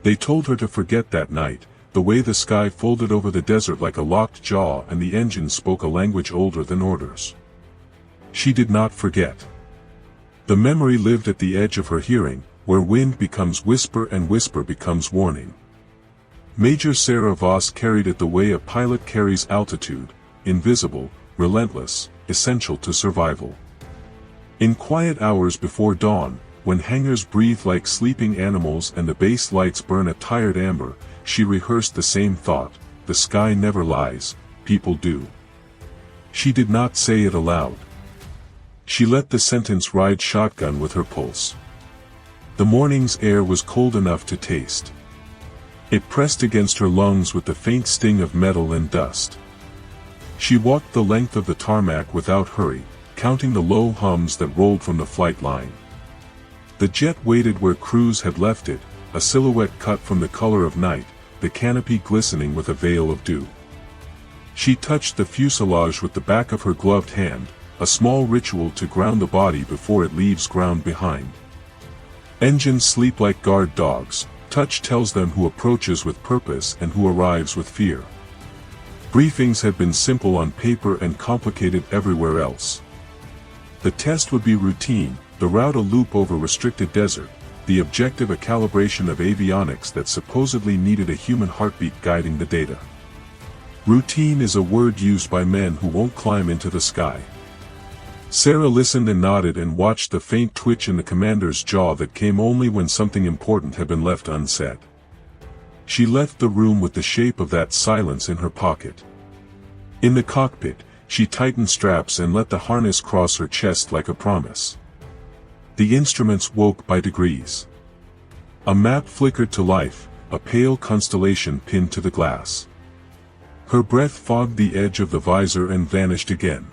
They told her to forget that night, the way the sky folded over the desert like a locked jaw and the engine spoke a language older than orders. She did not forget. The memory lived at the edge of her hearing, where wind becomes whisper and whisper becomes warning. Major Sarah Voss carried it the way a pilot carries altitude, invisible, relentless, essential to survival. In quiet hours before dawn, when hangars breathe like sleeping animals and the base lights burn a tired amber, she rehearsed the same thought: the sky never lies, people do. She did not say it aloud. She let the sentence ride shotgun with her pulse. The morning's air was cold enough to taste. It pressed against her lungs with the faint sting of metal and dust. She walked the length of the tarmac without hurry, counting the low hums that rolled from the flight line. The jet waited where crews had left it, a silhouette cut from the color of night, the canopy glistening with a veil of dew. She touched the fuselage with the back of her gloved hand, a small ritual to ground the body before it leaves ground behind. Engines sleep like guard dogs. Touch tells them who approaches with purpose and who arrives with fear. Briefings had been simple on paper and complicated everywhere else. The test would be routine, the route a loop over restricted desert, the objective a calibration of avionics that supposedly needed a human heartbeat guiding the data. Routine is a word used by men who won't climb into the sky. Sarah listened and nodded and watched the faint twitch in the commander's jaw that came only when something important had been left unsaid. She left the room with the shape of that silence in her pocket. In the cockpit, she tightened straps and let the harness cross her chest like a promise. The instruments woke by degrees. A map flickered to life, a pale constellation pinned to the glass. Her breath fogged the edge of the visor and vanished again.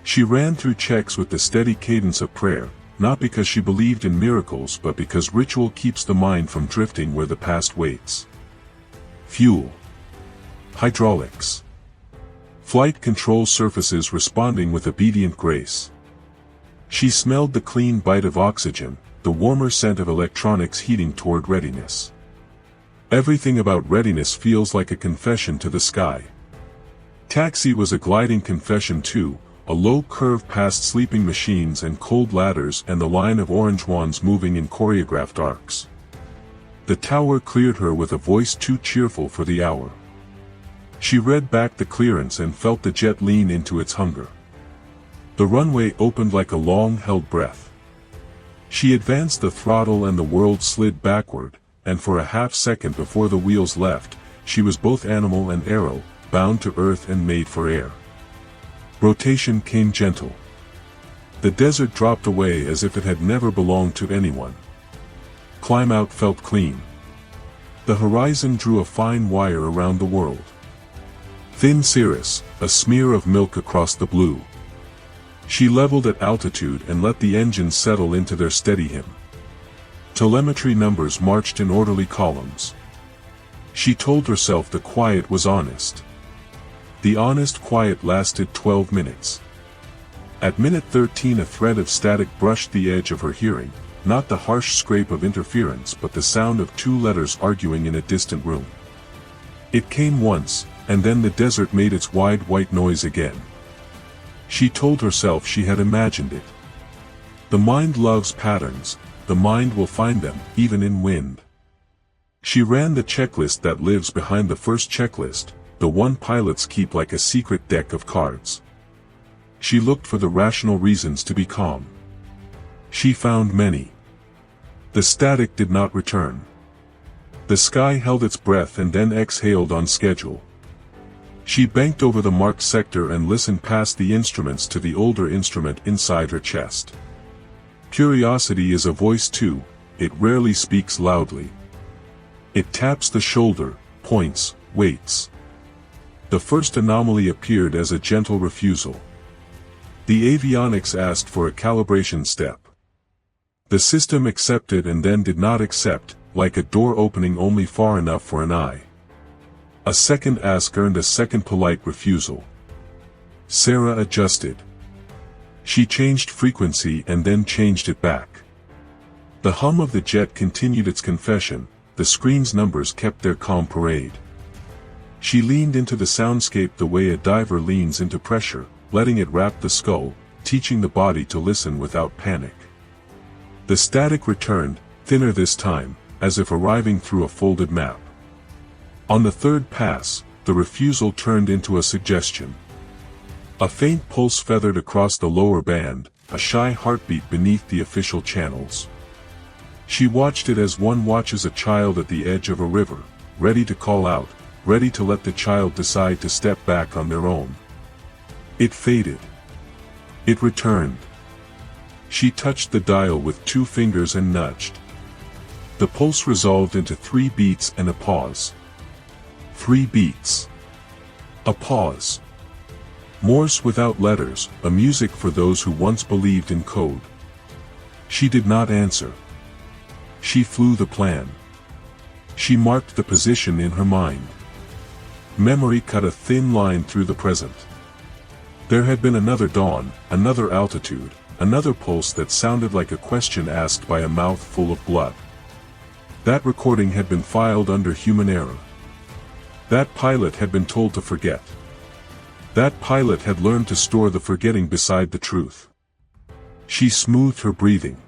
She ran through checks with the steady cadence of prayer, not because she believed in miracles but because ritual keeps the mind from drifting where the past waits. Fuel. Hydraulics. Flight control surfaces responding with obedient grace. She smelled the clean bite of oxygen, the warmer scent of electronics heating toward readiness. Everything about readiness feels like a confession to the sky. Taxi was a gliding confession too, a low curve past sleeping machines and cold ladders and the line of orange wands moving in choreographed arcs. The tower cleared her with a voice too cheerful for the hour. She read back the clearance and felt the jet lean into its hunger. The runway opened like a long-held breath. She advanced the throttle and the world slid backward, and for a half second before the wheels left, she was both animal and arrow, bound to earth and made for air. Rotation came gentle. The desert dropped away as if it had never belonged to anyone. Climb out felt clean. The horizon drew a fine wire around the world. Thin cirrus, a smear of milk across the blue. She leveled at altitude and let the engines settle into their steady hymn. Telemetry numbers marched in orderly columns. She told herself the quiet was honest. The honest quiet lasted 12 minutes. At minute 13 a thread of static brushed the edge of her hearing, not the harsh scrape of interference but the sound of two letters arguing in a distant room. It came once, and then the desert made its wide white noise again. She told herself she had imagined it. The mind loves patterns, the mind will find them, even in wind. She ran the checklist that lives behind the first checklist, the one pilots keep like a secret deck of cards. She looked for the rational reasons to be calm. She found many. The static did not return. The sky held its breath and then exhaled on schedule. She banked over the marked sector and listened past the instruments to the older instrument inside her chest. Curiosity is a voice too, it rarely speaks loudly. It taps the shoulder, points, waits. The first anomaly appeared as a gentle refusal. The avionics asked for a calibration step. The system accepted and then did not accept, like a door opening only far enough for an eye. A second ask earned a second polite refusal. Sarah adjusted. She changed frequency and then changed it back. The hum of the jet continued its confession, the screen's numbers kept their calm parade. She leaned into the soundscape the way a diver leans into pressure, letting it wrap the skull, teaching the body to listen without panic. The static returned, thinner this time, as if arriving through a folded map. On the third pass, the refusal turned into a suggestion. A faint pulse feathered across the lower band, a shy heartbeat beneath the official channels. She watched it as one watches a child at the edge of a river, ready to call out, ready to let the child decide to step back on their own. It faded. It returned. She touched the dial with 2 fingers and nudged. The pulse resolved into 3 beats and a pause. 3 beats. A pause. Morse without letters, a music for those who once believed in code. She did not answer. She flew the plan. She marked the position in her mind. Memory cut a thin line through the present. There had been another dawn, another altitude, another pulse that sounded like a question asked by a mouth full of blood. That recording had been filed under human error. That pilot had been told to forget. That pilot had learned to store the forgetting beside the truth. She smoothed her breathing.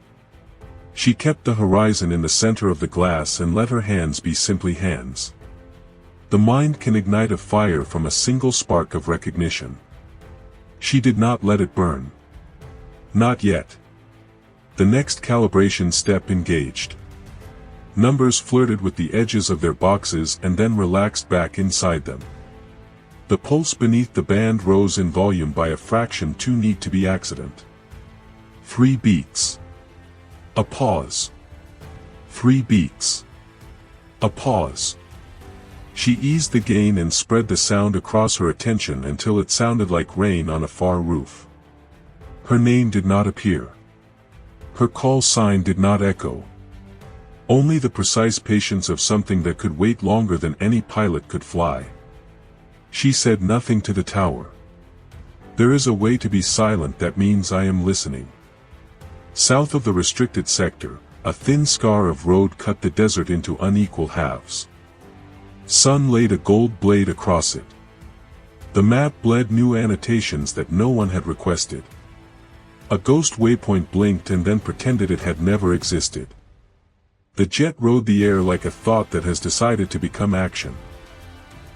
She kept the horizon in the center of the glass and let her hands be simply hands. The mind can ignite a fire from a single spark of recognition. She did not let it burn. Not yet. The next calibration step engaged. Numbers flirted with the edges of their boxes and then relaxed back inside them. The pulse beneath the band rose in volume by a fraction too neat to be accident. 3 beats. A pause. 3 beats. A pause. She eased the gain and spread the sound across her attention until it sounded like rain on a far roof. Her name did not appear. Her call sign did not echo. Only the precise patience of something that could wait longer than any pilot could fly. She said nothing to the tower. There is a way to be silent that means I am listening. South of the restricted sector, a thin scar of road cut the desert into unequal halves. Sun laid a gold blade across it. The map bled new annotations that no one had requested. A ghost waypoint blinked and then pretended it had never existed. The jet rode the air like a thought that has decided to become action.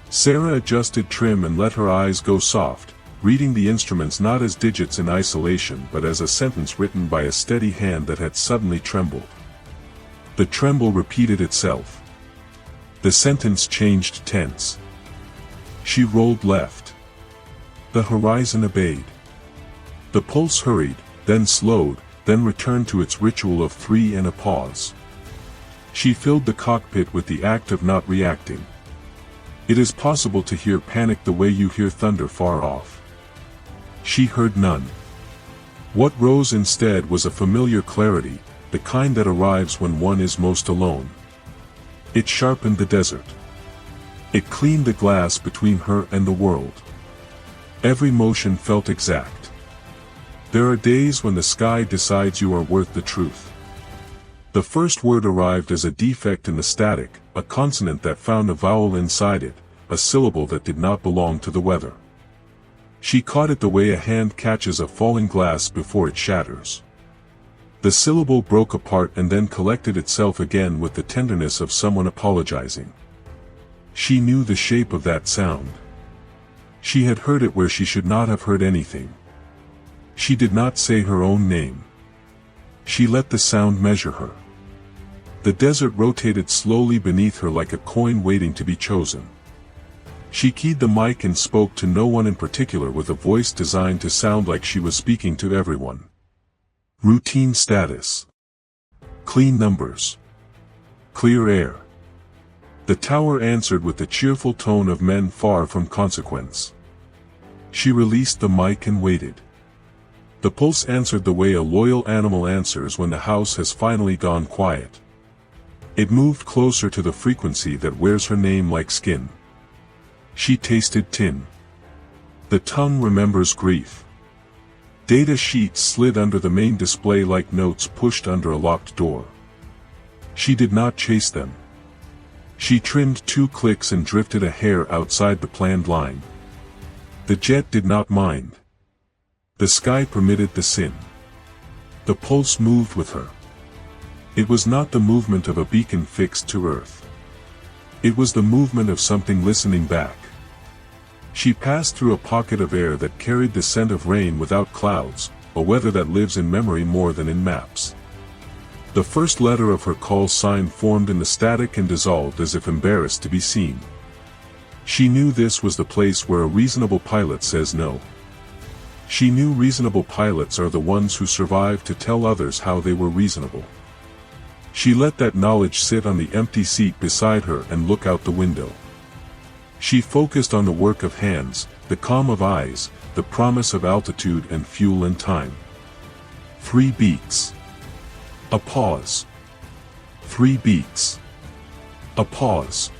Sarah adjusted trim and let her eyes go soft, reading the instruments not as digits in isolation but as a sentence written by a steady hand that had suddenly trembled. The tremble repeated itself. The sentence changed tense. She rolled left. The horizon obeyed. The pulse hurried, then slowed, then returned to its ritual of 3 and a pause. She filled the cockpit with the act of not reacting. It is possible to hear panic the way you hear thunder far off. She heard none. What rose instead was a familiar clarity, the kind that arrives when one is most alone. It sharpened the desert. It cleaned the glass between her and the world. Every motion felt exact. There are days when the sky decides you are worth the truth. The first word arrived as a defect in the static, a consonant that found a vowel inside it, a syllable that did not belong to the weather. She caught it the way a hand catches a falling glass before it shatters. The syllable broke apart and then collected itself again with the tenderness of someone apologizing. She knew the shape of that sound. She had heard it where she should not have heard anything. She did not say her own name. She let the sound measure her. The desert rotated slowly beneath her like a coin waiting to be chosen. She keyed the mic and spoke to no one in particular with a voice designed to sound like she was speaking to everyone. Routine status. Clean numbers. Clear air. The tower answered with the cheerful tone of men far from consequence. She released the mic and waited. The pulse answered the way a loyal animal answers when the house has finally gone quiet. It moved closer to the frequency that wears her name like skin. She tasted tin. The tongue remembers grief. Data sheets slid under the main display like notes pushed under a locked door. She did not chase them. She trimmed 2 clicks and drifted a hair outside the planned line. The jet did not mind. The sky permitted the sin. The pulse moved with her. It was not the movement of a beacon fixed to Earth. It was the movement of something listening back. She passed through a pocket of air that carried the scent of rain without clouds, a weather that lives in memory more than in maps. The first letter of her call sign formed in the static and dissolved as if embarrassed to be seen. She knew this was the place where a reasonable pilot says no. She knew reasonable pilots are the ones who survive to tell others how they were reasonable. She let that knowledge sit on the empty seat beside her and look out the window. She focused on the work of hands, the calm of eyes, the promise of altitude and fuel and time. 3 beats. A pause. 3 beats. A pause.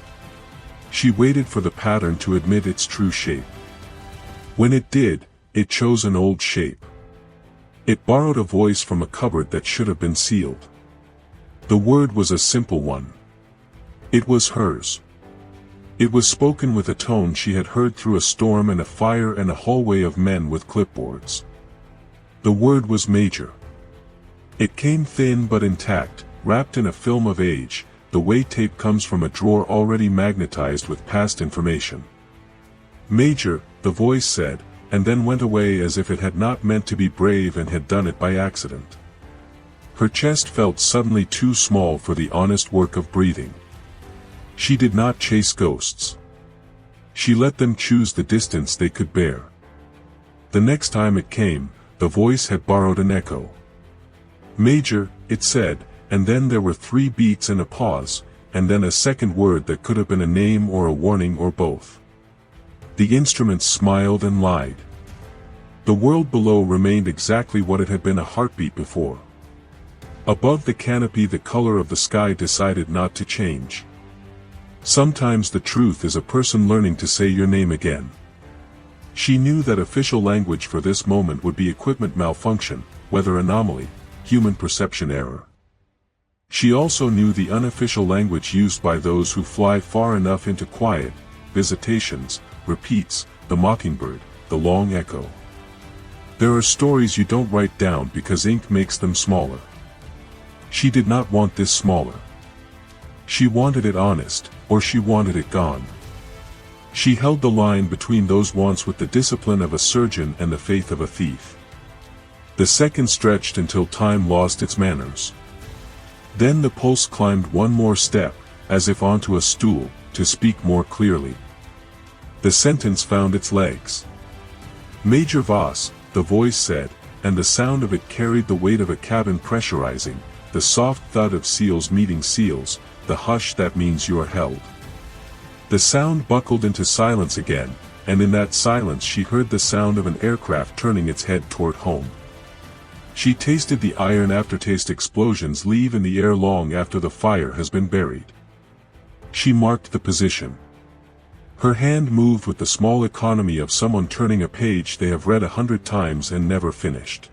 She waited for the pattern to admit its true shape. When it did, it chose an old shape. It borrowed a voice from a cupboard that should have been sealed. The word was a simple one. It was hers. It was spoken with a tone she had heard through a storm and a fire and a hallway of men with clipboards. The word was Major. It came thin but intact, wrapped in a film of age, the way tape comes from a drawer already magnetized with past information. Major, the voice said, and then went away as if it had not meant to be brave and had done it by accident. Her chest felt suddenly too small for the honest work of breathing. She did not chase ghosts. She let them choose the distance they could bear. The next time it came, the voice had borrowed an echo. Major, it said, and then there were 3 beats and a pause, and then a second word that could have been a name or a warning or both. The instruments smiled and lied. The world below remained exactly what it had been a heartbeat before. Above the canopy the color of the sky decided not to change. Sometimes the truth is a person learning to say your name again. She knew that official language for this moment would be equipment malfunction, weather anomaly, human perception error. She also knew the unofficial language used by those who fly far enough into quiet, visitations, repeats, the mockingbird, the long echo. There are stories you don't write down because ink makes them smaller. She did not want this smaller. She wanted it honest, or she wanted it gone. She held the line between those wants with the discipline of a surgeon and the faith of a thief. The second stretched until time lost its manners. Then the pulse climbed one more step, as if onto a stool, to speak more clearly. The sentence found its legs. Major Voss, the voice said, and the sound of it carried the weight of a cabin pressurizing, the soft thud of seals meeting seals, the hush that means you are held. The sound buckled into silence again, and in that silence she heard the sound of an aircraft turning its head toward home. She tasted the iron aftertaste explosions leave in the air long after the fire has been buried. She marked the position. Her hand moved with the small economy of someone turning a page they have read 100 times and never finished.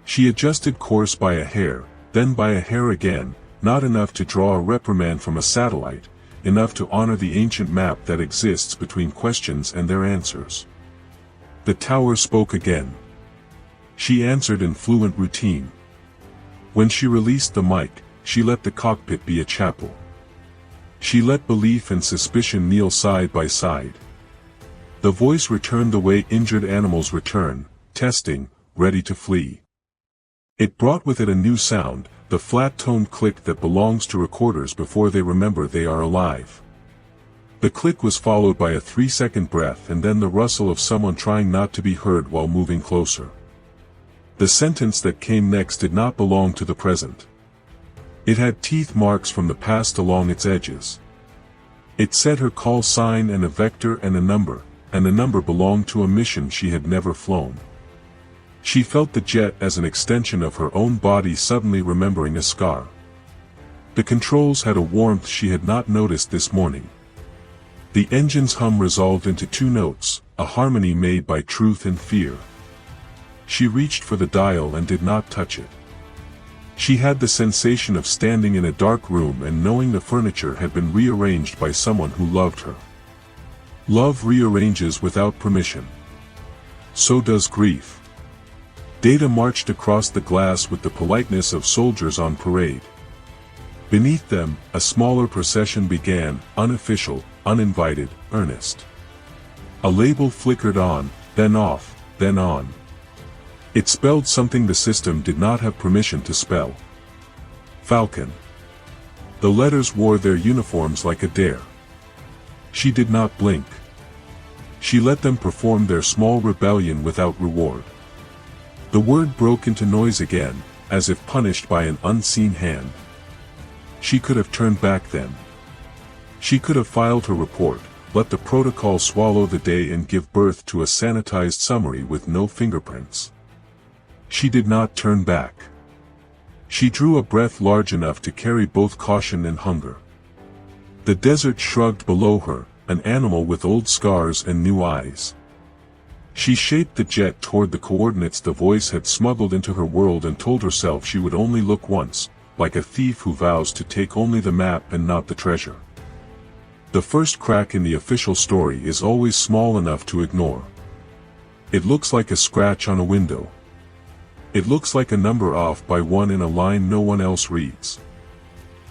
She adjusted course by a hair, then by a hair again, not enough to draw a reprimand from a satellite, enough to honor the ancient map that exists between questions and their answers. The tower spoke again. She answered in fluent routine. When she released the mic, she let the cockpit be a chapel. She let belief and suspicion kneel side by side. The voice returned the way injured animals return, testing, ready to flee. It brought with it a new sound, the flat-toned click that belongs to recorders before they remember they are alive. The click was followed by a 3-second breath and then the rustle of someone trying not to be heard while moving closer. The sentence that came next did not belong to the present. It had teeth marks from the past along its edges. It said her call sign and a vector and a number, and the number belonged to a mission she had never flown. She felt the jet as an extension of her own body suddenly remembering a scar. The controls had a warmth she had not noticed this morning. The engine's hum resolved into 2 notes, a harmony made by truth and fear. She reached for the dial and did not touch it. She had the sensation of standing in a dark room and knowing the furniture had been rearranged by someone who loved her. Love rearranges without permission. So does grief. Data marched across the glass with the politeness of soldiers on parade. Beneath them, a smaller procession began, unofficial, uninvited, earnest. A label flickered on, then off, then on. It spelled something the system did not have permission to spell. Falcon. The letters wore their uniforms like a dare. She did not blink. She let them perform their small rebellion without reward. The word broke into noise again, as if punished by an unseen hand. She could have turned back then. She could have filed her report, let the protocol swallow the day and give birth to a sanitized summary with no fingerprints. She did not turn back. She drew a breath large enough to carry both caution and hunger. The desert shrugged below her, an animal with old scars and new eyes. She shaped the jet toward the coordinates the voice had smuggled into her world and told herself she would only look once, like a thief who vows to take only the map and not the treasure. The first crack in the official story is always small enough to ignore. It looks like a scratch on a window. It looks like a number off by one in a line no one else reads.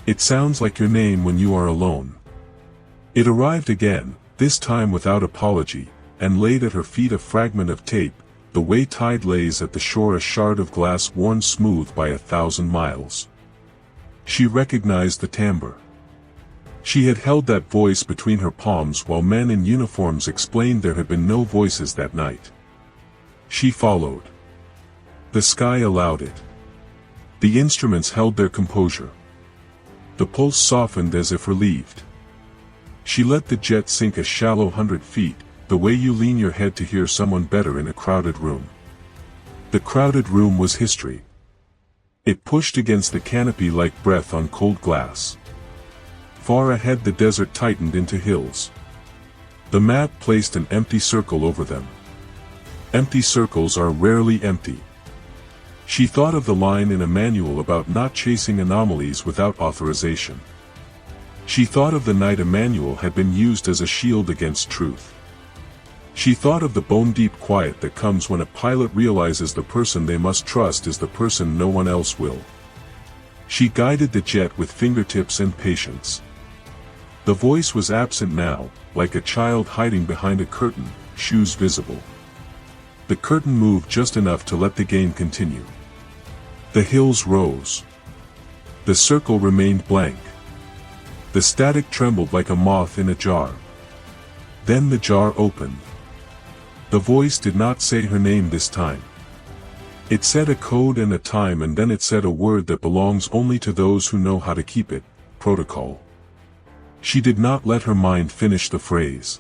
It sounds like your name when you are alone. It arrived again, this time without apology, and laid at her feet a fragment of tape, the way tide lays at the shore a shard of glass worn smooth by 1,000 miles. She recognized the timbre. She had held that voice between her palms while men in uniforms explained there had been no voices that night. She followed. The sky allowed it. The instruments held their composure. The pulse softened as if relieved. She let the jet sink a shallow 100 feet, the way you lean your head to hear someone better in a crowded room. The crowded room was history. It pushed against the canopy like breath on cold glass. Far ahead the desert tightened into hills. The map placed an empty circle over them. Empty circles are rarely empty. She thought of the line in a manual about not chasing anomalies without authorization. She thought of the night a manual had been used as a shield against truth. She thought of the bone-deep quiet that comes when a pilot realizes the person they must trust is the person no one else will. She guided the jet with fingertips and patience. The voice was absent now, like a child hiding behind a curtain, shoes visible. The curtain moved just enough to let the game continue. The hills rose. The circle remained blank. The static trembled like a moth in a jar. Then the jar opened. The voice did not say her name this time. It said a code and a time, and then it said a word that belongs only to those who know how to keep it: protocol. She did not let her mind finish the phrase.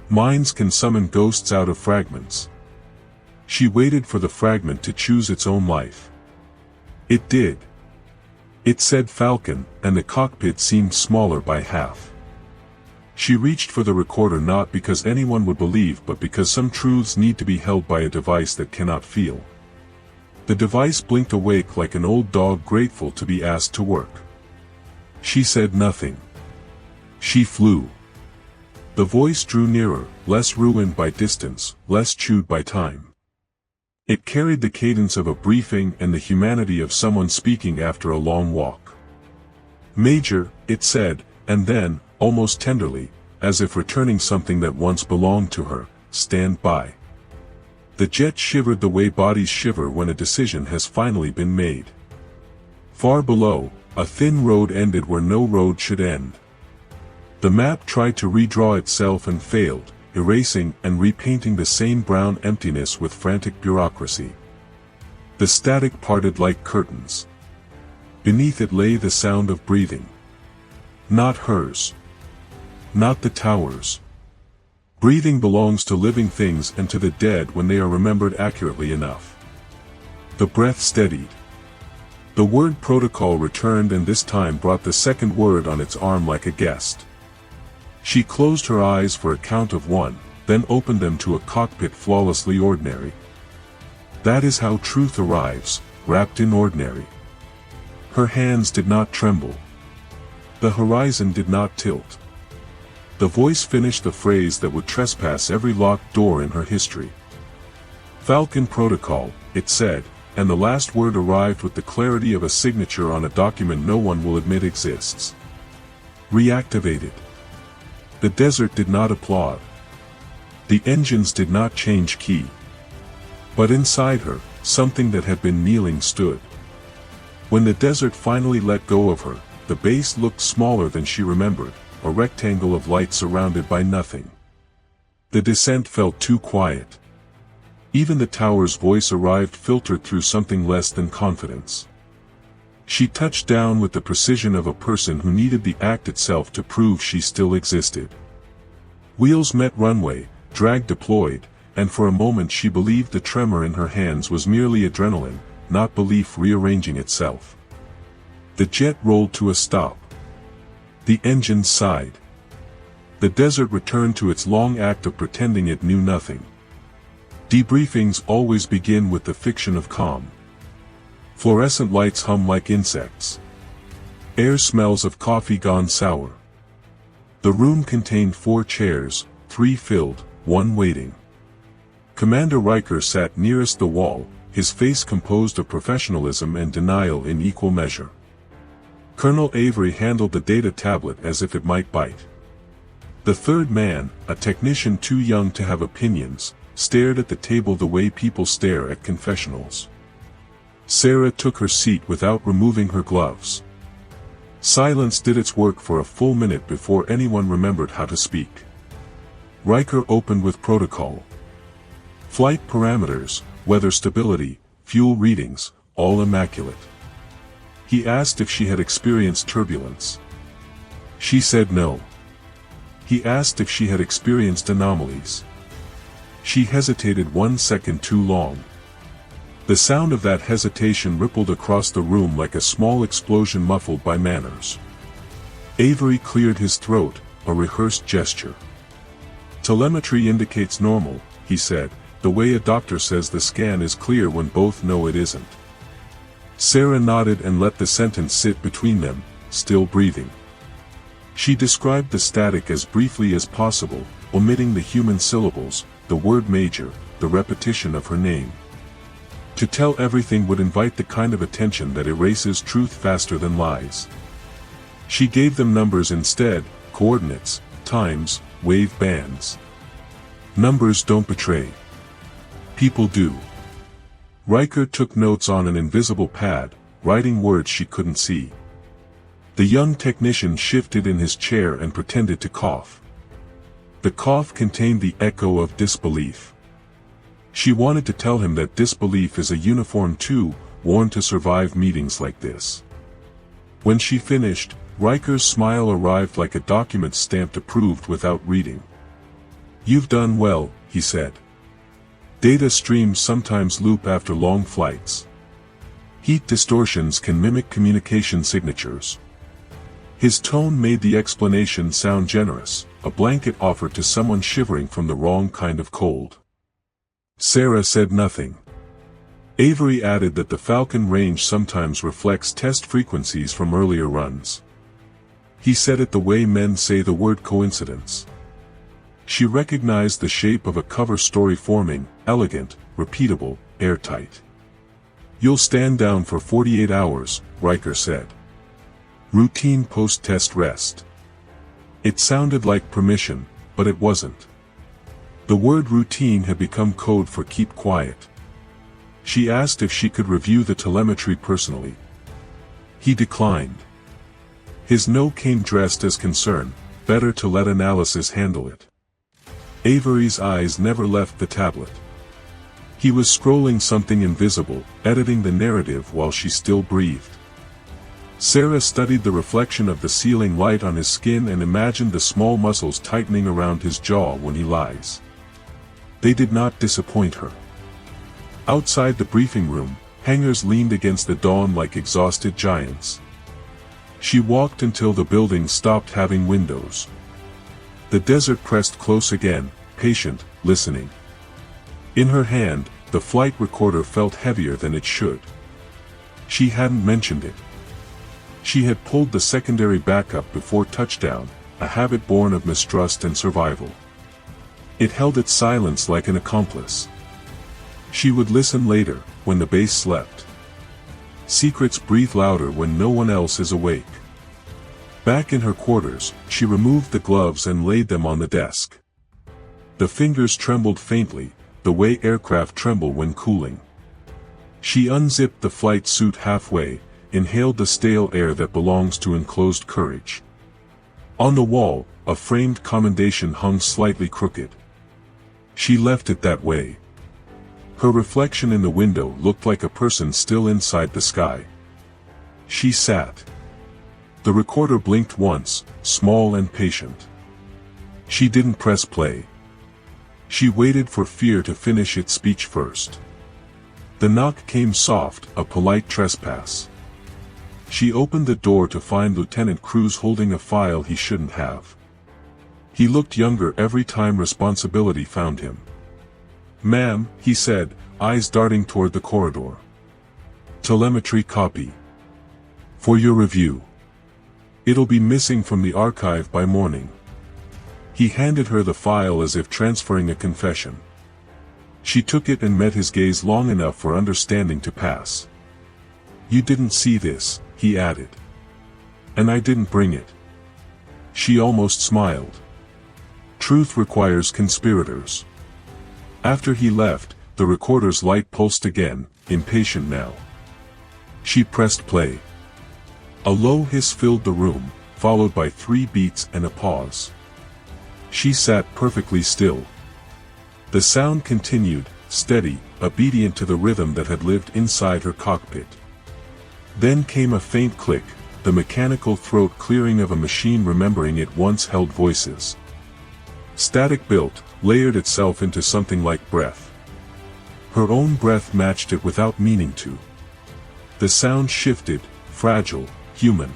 Minds can summon ghosts out of fragments. She waited for the fragment to choose its own life. It did. It said Falcon, and the cockpit seemed smaller by half. She reached for the recorder not because anyone would believe but because some truths need to be held by a device that cannot feel. The device blinked awake like an old dog grateful to be asked to work. She said nothing. She flew. The voice drew nearer, less ruined by distance, less chewed by time. It carried the cadence of a briefing and the humanity of someone speaking after a long walk. "Major," it said, and then, almost tenderly, as if returning something that once belonged to her, "stand by." The jet shivered the way bodies shiver when a decision has finally been made. Far below, a thin road ended where no road should end. The map tried to redraw itself and failed, erasing and repainting the same brown emptiness with frantic bureaucracy. The static parted like curtains. Beneath it lay the sound of breathing. Not hers. Not the towers. Breathing belongs to living things and to the dead when they are remembered accurately enough. The breath steadied. The word protocol returned, and this time brought the second word on its arm like a guest. She closed her eyes for a count of 1, then opened them to a cockpit flawlessly ordinary. That is how truth arrives, wrapped in ordinary. Her hands did not tremble. The horizon did not tilt. The voice finished the phrase that would trespass every locked door in her history. Falcon Protocol, it said, and the last word arrived with the clarity of a signature on a document no one will admit exists. Reactivated. The desert did not applaud. The engines did not change key. But inside her, something that had been kneeling stood. When the desert finally let go of her, the base looked smaller than she remembered, a rectangle of light surrounded by nothing. The descent felt too quiet. Even the tower's voice arrived filtered through something less than confidence. She touched down with the precision of a person who needed the act itself to prove she still existed. Wheels met runway, drag deployed, and for a moment she believed the tremor in her hands was merely adrenaline, not belief rearranging itself. The jet rolled to a stop. The engine sighed. The desert returned to its long act of pretending it knew nothing. Debriefings always begin with the fiction of calm. Fluorescent lights hum like insects. Air smells of coffee gone sour. The room contained 4 chairs, 3 filled, 1 waiting. Commander Riker sat nearest the wall, his face composed of professionalism and denial in equal measure. Colonel Avery handled the data tablet as if it might bite. The third man, a technician too young to have opinions, stared at the table the way people stare at confessionals. Sarah took her seat without removing her gloves. Silence did its work for a full minute before anyone remembered how to speak. Riker opened with protocol. Flight parameters, weather stability, fuel readings, all immaculate. He asked if she had experienced turbulence. She said no. He asked if she had experienced anomalies. She hesitated 1 second too long. The sound of that hesitation rippled across the room like a small explosion muffled by manners. Avery cleared his throat, a rehearsed gesture. Telemetry indicates normal, he said, the way a doctor says the scan is clear when both know it isn't. Sarah nodded and let the sentence sit between them, still breathing. She described the static as briefly as possible, omitting the human syllables, the word major, the repetition of her name. To tell everything would invite the kind of attention that erases truth faster than lies. She gave them numbers instead, coordinates, times, wave bands. Numbers don't betray. People do. Riker took notes on an invisible pad, writing words she couldn't see. The young technician shifted in his chair and pretended to cough. The cough contained the echo of disbelief. She wanted to tell him that disbelief is a uniform too, worn to survive meetings like this. When she finished, Riker's smile arrived like a document stamped approved without reading. "You've done well," he said. Data streams sometimes loop after long flights. Heat distortions can mimic communication signatures. His tone made the explanation sound generous, a blanket offered to someone shivering from the wrong kind of cold. Sarah said nothing. Avery added that the Falcon range sometimes reflects test frequencies from earlier runs. He said it the way men say the word coincidence. She recognized the shape of a cover story forming, elegant, repeatable, airtight. "You'll stand down for 48 hours, Riker said. Routine post-test rest." It sounded like permission, but it wasn't. The word routine had become code for keep quiet. She asked if she could review the telemetry personally. He declined. His no came dressed as concern, better to let analysis handle it. Avery's eyes never left the tablet. He was scrolling something invisible, editing the narrative while she still breathed. Sarah studied the reflection of the ceiling light on his skin and imagined the small muscles tightening around his jaw when he lies. They did not disappoint her. Outside the briefing room, hangars leaned against the dawn like exhausted giants. She walked until the building stopped having windows. The desert pressed close again, patient, listening. In her hand, the flight recorder felt heavier than it should. She hadn't mentioned it. She had pulled the secondary backup before touchdown, a habit born of mistrust and survival. It held its silence like an accomplice. She would listen later, when the base slept. Secrets breathe louder when no one else is awake. Back in her quarters, she removed the gloves and laid them on the desk. The fingers trembled faintly, the way aircraft tremble when cooling. She unzipped the flight suit halfway, inhaled the stale air that belongs to enclosed courage. On the wall, a framed commendation hung slightly crooked. She left it that way. Her reflection in the window looked like a person still inside the sky. She sat. The recorder blinked once, small and patient. She didn't press play. She waited for fear to finish its speech first. The knock came soft, a polite trespass. She opened the door to find Lieutenant Cruz holding a file he shouldn't have. He looked younger every time responsibility found him. "Ma'am," he said, eyes darting toward the corridor. "Telemetry copy. For your review. It'll be missing from the archive by morning." He handed her the file as if transferring a confession. She took it and met his gaze long enough for understanding to pass. "You didn't see this," he added. "And I didn't bring it." She almost smiled. Truth requires conspirators. After he left, the recorder's light pulsed again, impatient now. She pressed play. A low hiss filled the room, followed by 3 beats and a pause. She sat perfectly still. The sound continued, steady, obedient to the rhythm that had lived inside her cockpit. Then came a faint click, the mechanical throat clearing of a machine remembering it once held voices. Static built, layered itself into something like breath. Her own breath matched it without meaning to. The sound shifted, fragile, human.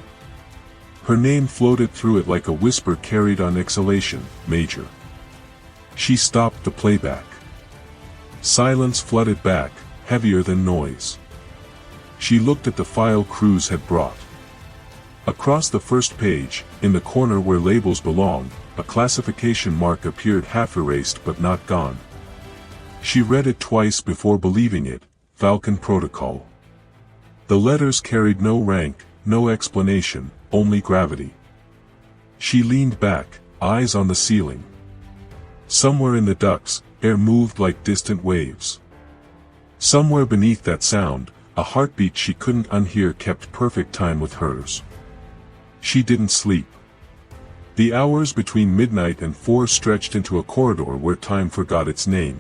Her name floated through it like a whisper carried on exhalation, Major. She stopped the playback. Silence flooded back, heavier than noise. She looked at the file Cruz had brought. Across the first page, in the corner where labels belong, a classification mark appeared half erased but not gone. She read it twice before believing it, Falcon Protocol. The letters carried no rank, no explanation, only gravity. She leaned back, eyes on the ceiling. Somewhere in the ducts, air moved like distant waves. Somewhere beneath that sound, a heartbeat she couldn't unhear kept perfect time with hers. She didn't sleep. The hours between midnight and 4 stretched into a corridor where time forgot its name.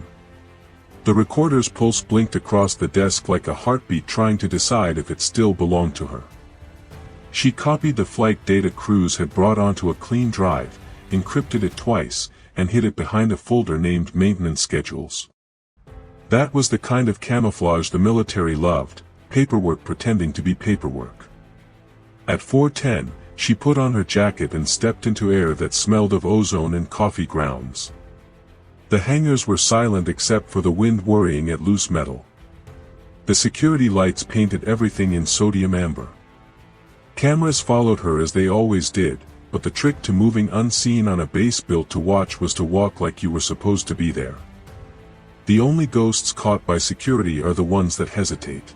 The recorder's pulse blinked across the desk like a heartbeat trying to decide if it still belonged to her. She copied the flight data Cruz had brought onto a clean drive, encrypted it twice, and hid it behind a folder named Maintenance Schedules. That was the kind of camouflage the military loved, paperwork pretending to be paperwork. At 4:10, she put on her jacket and stepped into air that smelled of ozone and coffee grounds. The hangars were silent except for the wind worrying at loose metal. The security lights painted everything in sodium amber. Cameras followed her as they always did, but the trick to moving unseen on a base built to watch was to walk like you were supposed to be there. The only ghosts caught by security are the ones that hesitate.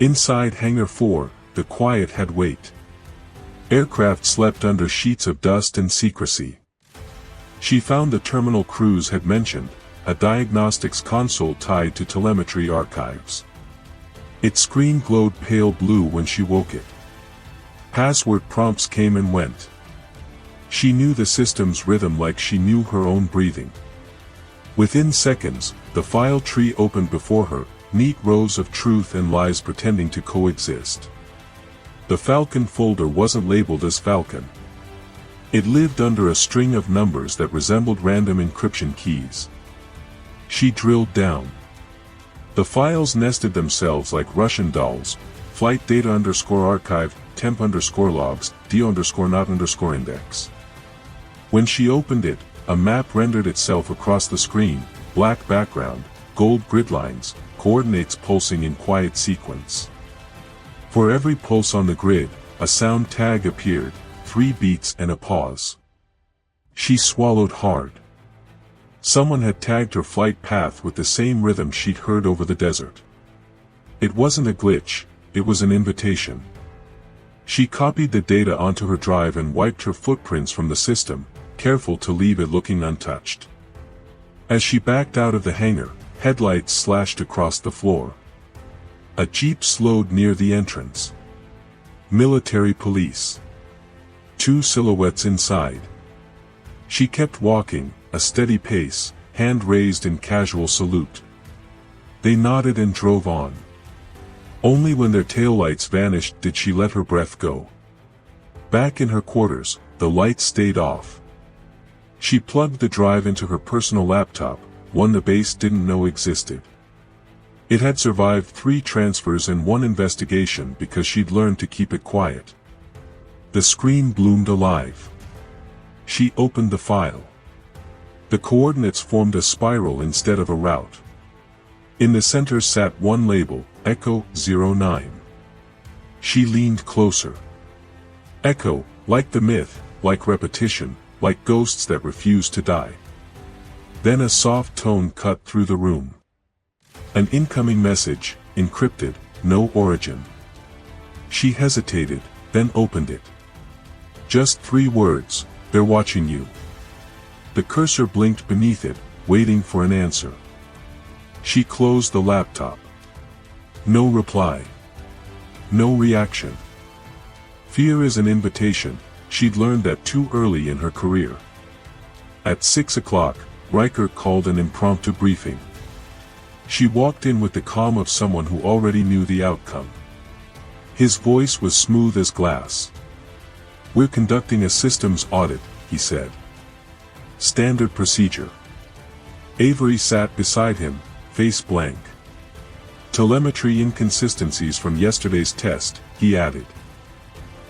Inside Hangar 4, the quiet had weight. Aircraft slept under sheets of dust and secrecy. She found the terminal Cruz had mentioned, a diagnostics console tied to telemetry archives. Its screen glowed pale blue when she woke it. Password prompts came and went. She knew the system's rhythm like she knew her own breathing. Within seconds, the file tree opened before her, neat rows of truth and lies pretending to coexist. The Falcon folder wasn't labeled as Falcon. It lived under a string of numbers that resembled random encryption keys. She drilled down. The files nested themselves like Russian dolls, flight data _archive, temp _logs, d_not _index. When she opened it, a map rendered itself across the screen, black background, gold grid lines, coordinates pulsing in quiet sequence. For every pulse on the grid, a sound tag appeared, 3 beats and a pause. She swallowed hard. Someone had tagged her flight path with the same rhythm she'd heard over the desert. It wasn't a glitch, it was an invitation. She copied the data onto her drive and wiped her footprints from the system, careful to leave it looking untouched. As she backed out of the hangar, headlights slashed across the floor. A jeep slowed near the entrance. Military police. 2 silhouettes inside. She kept walking, a steady pace, hand raised in casual salute. They nodded and drove on. Only when their taillights vanished did she let her breath go. Back in her quarters, the lights stayed off. She plugged the drive into her personal laptop, one the base didn't know existed. It had survived 3 transfers and 1 investigation because she'd learned to keep it quiet. The screen bloomed alive. She opened the file. The coordinates formed a spiral instead of a route. In the center sat one label, Echo 09. She leaned closer. Echo, like the myth, like repetition, like ghosts that refuse to die. Then a soft tone cut through the room. An incoming message, encrypted, no origin. She hesitated, then opened it. Just 3 words, they're watching you. The cursor blinked beneath it, waiting for an answer. She closed the laptop. No reply. No reaction. Fear is an invitation, she'd learned that too early in her career. At 6 o'clock, Riker called an impromptu briefing. She walked in with the calm of someone who already knew the outcome. His voice was smooth as glass. "We're conducting a systems audit," he said. "Standard procedure." Avery sat beside him, face blank. "Telemetry inconsistencies from yesterday's test," he added.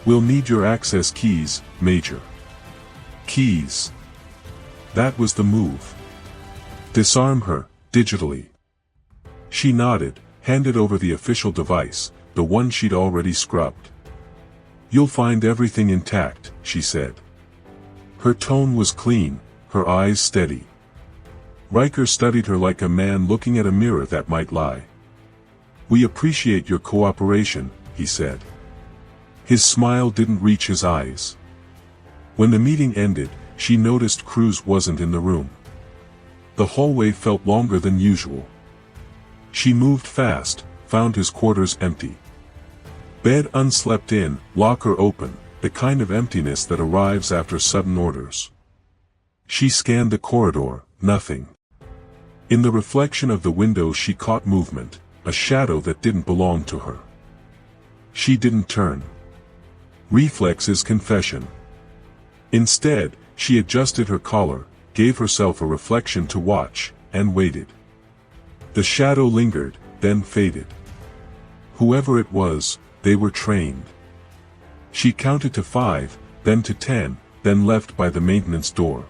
"We'll need your access keys, Major." Keys. That was the move. Disarm her, digitally. She nodded, handed over the official device, the one she'd already scrubbed. "You'll find everything intact," she said. Her tone was clean, her eyes steady. Riker studied her like a man looking at a mirror that might lie. "We appreciate your cooperation," he said. His smile didn't reach his eyes. When the meeting ended, she noticed Cruz wasn't in the room. The hallway felt longer than usual. She moved fast, found his quarters empty. Bed unslept in, locker open, the kind of emptiness that arrives after sudden orders. She scanned the corridor, nothing. In the reflection of the window she caught movement, a shadow that didn't belong to her. She didn't turn. Reflex is confession. Instead, she adjusted her collar, gave herself a reflection to watch, and waited. The shadow lingered, then faded. Whoever it was, they were trained. She counted to 5, then to 10, then left by the maintenance door.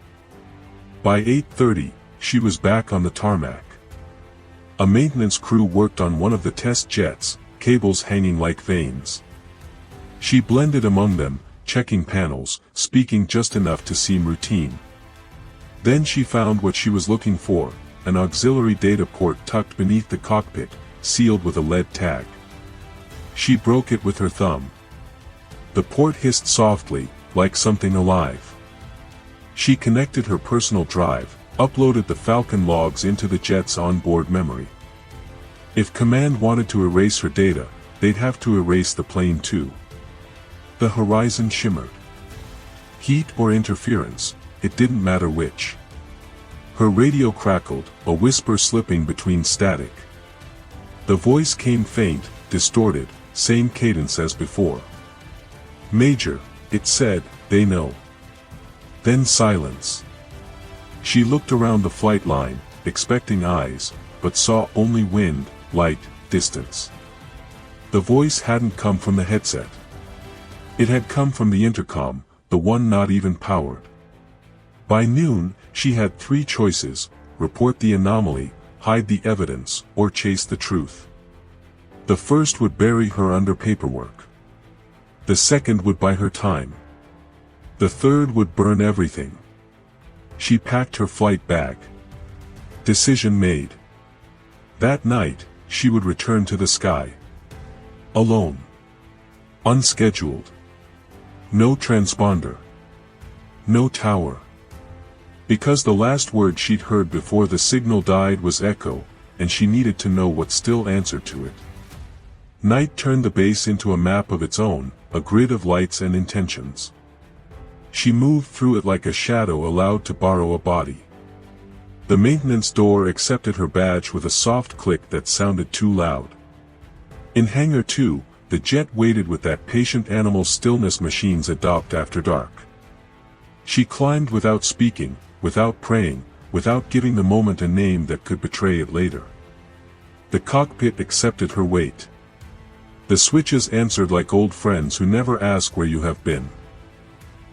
By 8:30, she was back on the tarmac. A maintenance crew worked on one of the test jets, cables hanging like veins. She blended among them, checking panels, speaking just enough to seem routine. Then she found what she was looking for, an auxiliary data port tucked beneath the cockpit, sealed with a lead tag. She broke it with her thumb. The port hissed softly, like something alive. She connected her personal drive, uploaded the Falcon logs into the jet's onboard memory. If Command wanted to erase her data, they'd have to erase the plane too. The horizon shimmered. Heat or interference, it didn't matter which. Her radio crackled, a whisper slipping between static. The voice came faint, distorted, same cadence as before. "Major," it said, "they know." Then silence. She looked around the flight line, expecting eyes, but saw only wind, light, distance. The voice hadn't come from the headset. It had come from the intercom, the one not even powered. By noon, she had 3 choices: report the anomaly, hide the evidence, or chase the truth. The first would bury her under paperwork. The second would buy her time. The third would burn everything. She packed her flight bag. Decision made. That night, she would return to the sky. Alone. Unscheduled. No transponder. No tower. Because the last word she'd heard before the signal died was echo, and she needed to know what still answered to it. Night turned the base into a map of its own, a grid of lights and intentions. She moved through it like a shadow allowed to borrow a body. The maintenance door accepted her badge with a soft click that sounded too loud. In Hangar 2, the jet waited with that patient animal stillness machines adopt after dark. She climbed without speaking, without praying, without giving the moment a name that could betray it later. The cockpit accepted her weight. The switches answered like old friends who never ask where you have been.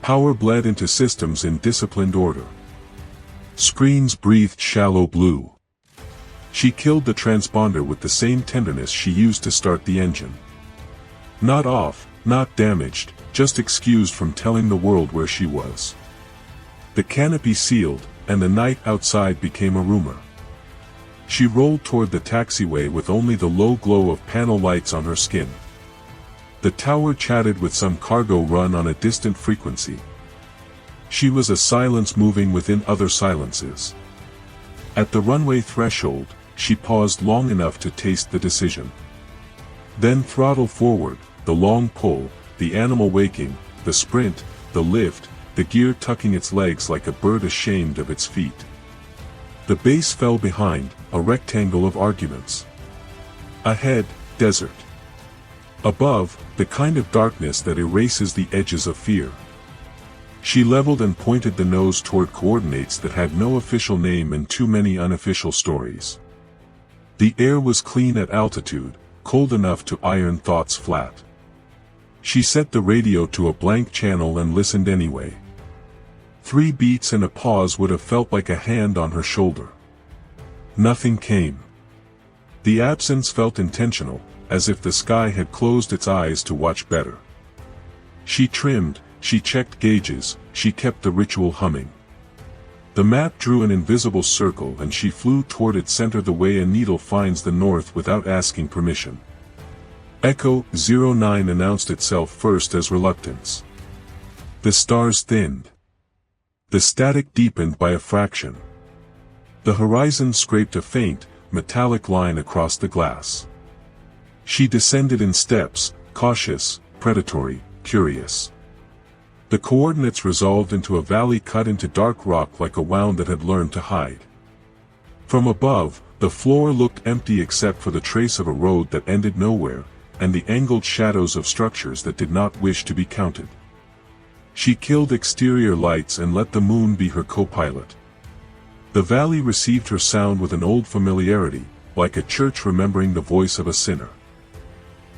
Power bled into systems in disciplined order. Screens breathed shallow blue. She killed the transponder with the same tenderness she used to start the engine. Not off, not damaged, just excused from telling the world where she was. The canopy sealed, and the night outside became a rumor. She rolled toward the taxiway with only the low glow of panel lights on her skin. The tower chatted with some cargo run on a distant frequency. She was a silence moving within other silences. At the runway threshold, she paused long enough to taste the decision. Then throttle forward, the long pull, the animal waking, the sprint, the lift, the gear tucking its legs like a bird ashamed of its feet. The base fell behind, a rectangle of arguments. Ahead, desert. Above, the kind of darkness that erases the edges of fear. She leveled and pointed the nose toward coordinates that had no official name and too many unofficial stories. The air was clean at altitude, cold enough to iron thoughts flat. She set the radio to a blank channel and listened anyway. 3 beats and a pause would have felt like a hand on her shoulder. Nothing came. The absence felt intentional, as if the sky had closed its eyes to watch better. She trimmed, she checked gauges, she kept the ritual humming. The map drew an invisible circle and she flew toward its center the way a needle finds the north without asking permission. Echo 09 announced itself first as reluctance. The stars thinned. The static deepened by a fraction. The horizon scraped a faint, metallic line across the glass. She descended in steps, cautious, predatory, curious. The coordinates resolved into a valley cut into dark rock like a wound that had learned to hide. From above, the floor looked empty except for the trace of a road that ended nowhere, and the angled shadows of structures that did not wish to be counted. She killed exterior lights and let the moon be her co-pilot. The valley received her sound with an old familiarity, like a church remembering the voice of a sinner.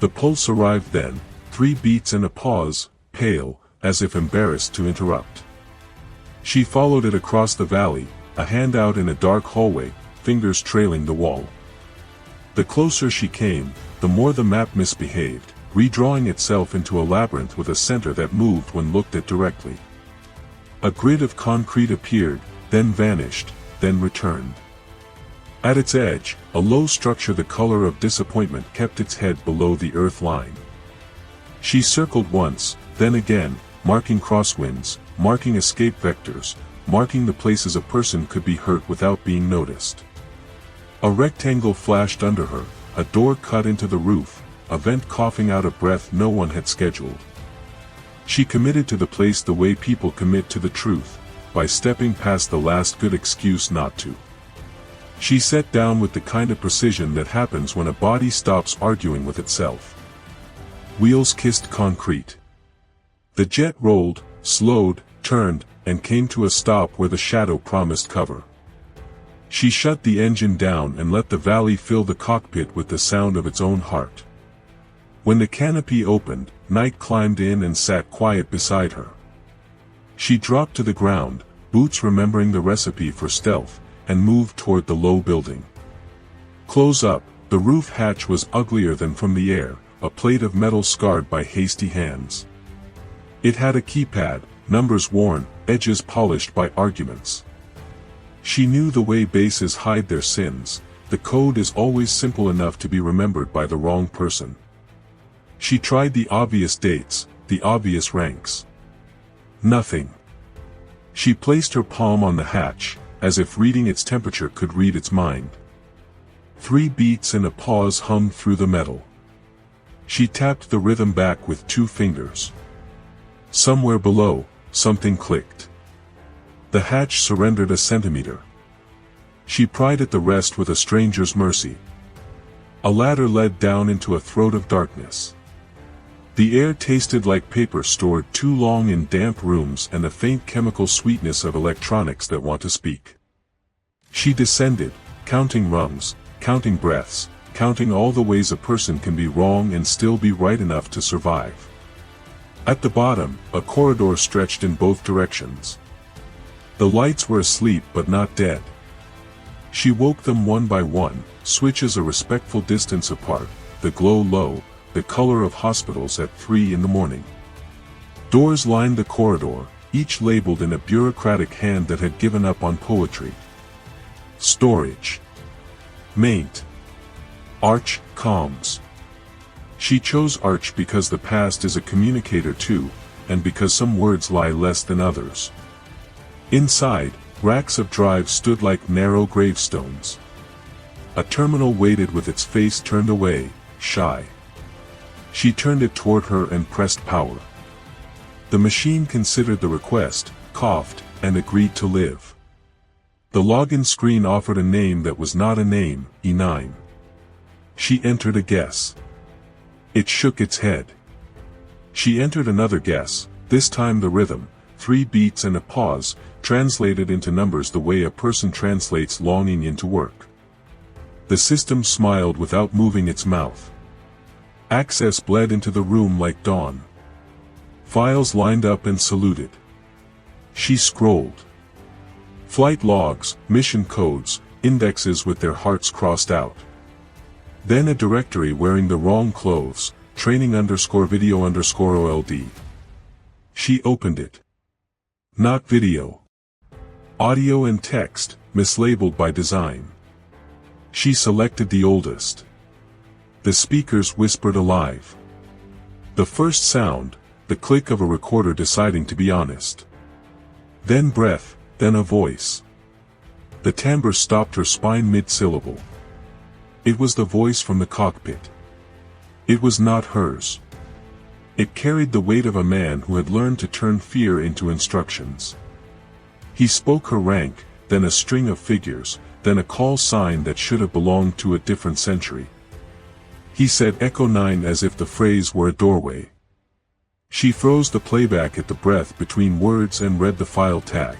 The pulse arrived then, 3 beats and a pause, pale, as if embarrassed to interrupt. She followed it across the valley, a hand out in a dark hallway, fingers trailing the wall. The closer she came, the more the map misbehaved, redrawing itself into a labyrinth with a center that moved when looked at directly. A grid of concrete appeared, then vanished, then returned. At its edge, a low structure the color of disappointment kept its head below the earth line. She circled once, then again, marking crosswinds, marking escape vectors, marking the places a person could be hurt without being noticed. A rectangle flashed under her, a door cut into the roof, a vent coughing out a breath no one had scheduled. She committed to the place the way people commit to the truth, by stepping past the last good excuse not to. She sat down with the kind of precision that happens when a body stops arguing with itself. Wheels kissed concrete. The jet rolled, slowed, turned, and came to a stop where the shadow promised cover. She shut the engine down and let the valley fill the cockpit with the sound of its own heart. When the canopy opened, night climbed in and sat quiet beside her. She dropped to the ground, boots remembering the recipe for stealth, and moved toward the low building. Close up, the roof hatch was uglier than from the air, a plate of metal scarred by hasty hands. It had a keypad, numbers worn, edges polished by arguments. She knew the way bases hide their sins. The code is always simple enough to be remembered by the wrong person. She tried the obvious dates, the obvious ranks. Nothing. She placed her palm on the hatch, as if reading its temperature could read its mind. 3 beats and a pause hummed through the metal. She tapped the rhythm back with 2 fingers. Somewhere below, something clicked. The hatch surrendered a centimeter. She pried at the rest with a stranger's mercy. A ladder led down into a throat of darkness. The air tasted like paper stored too long in damp rooms and the faint chemical sweetness of electronics that want to speak. She descended, counting rungs, counting breaths, counting all the ways a person can be wrong and still be right enough to survive. At the bottom, a corridor stretched in both directions. The lights were asleep but not dead. She woke them one by one, switches a respectful distance apart, the glow low, the color of hospitals at 3 in the morning. Doors lined the corridor, each labeled in a bureaucratic hand that had given up on poetry. Storage. Maint. Arch, comms. She chose Arch because the past is a communicator too, and because some words lie less than others. Inside, racks of drives stood like narrow gravestones. A terminal waited with its face turned away, shy. She turned it toward her and pressed power. The machine considered the request, coughed, and agreed to live. The login screen offered a name that was not a name, E9. She entered a guess. It shook its head. She entered another guess, this time the rhythm, 3 beats and a pause, translated into numbers the way a person translates longing into work. The system smiled without moving its mouth. Access bled into the room like dawn. Files lined up and saluted. She scrolled. Flight logs, mission codes, indexes with their hearts crossed out. Then a directory wearing the wrong clothes, training_video_OLD. She opened it. Not video. Audio and text, mislabeled by design. She selected the oldest. The speakers whispered alive. The first sound, the click of a recorder deciding to be honest. Then breath, then a voice. The timbre stopped her spine mid-syllable. It was the voice from the cockpit. It was not hers. It carried the weight of a man who had learned to turn fear into instructions. He spoke her rank, then a string of figures, then a call sign that should have belonged to a different century. He said Echo 9 as if the phrase were a doorway. She froze the playback at the breath between words and read the file tag.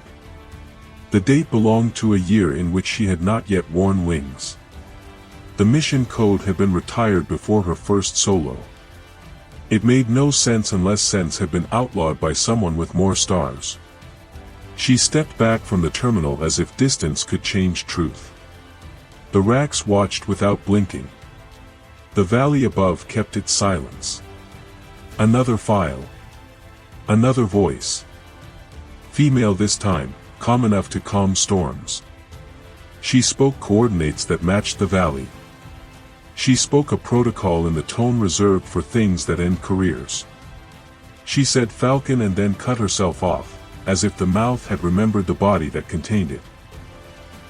The date belonged to a year in which she had not yet worn wings. The mission code had been retired before her first solo. It made no sense unless sense had been outlawed by someone with more stars. She stepped back from the terminal as if distance could change truth. The racks watched without blinking. The valley above kept its silence. Another file. Another voice. Female this time, calm enough to calm storms. She spoke coordinates that matched the valley. She spoke a protocol in the tone reserved for things that end careers. She said Falcon and then cut herself off, as if the mouth had remembered the body that contained it.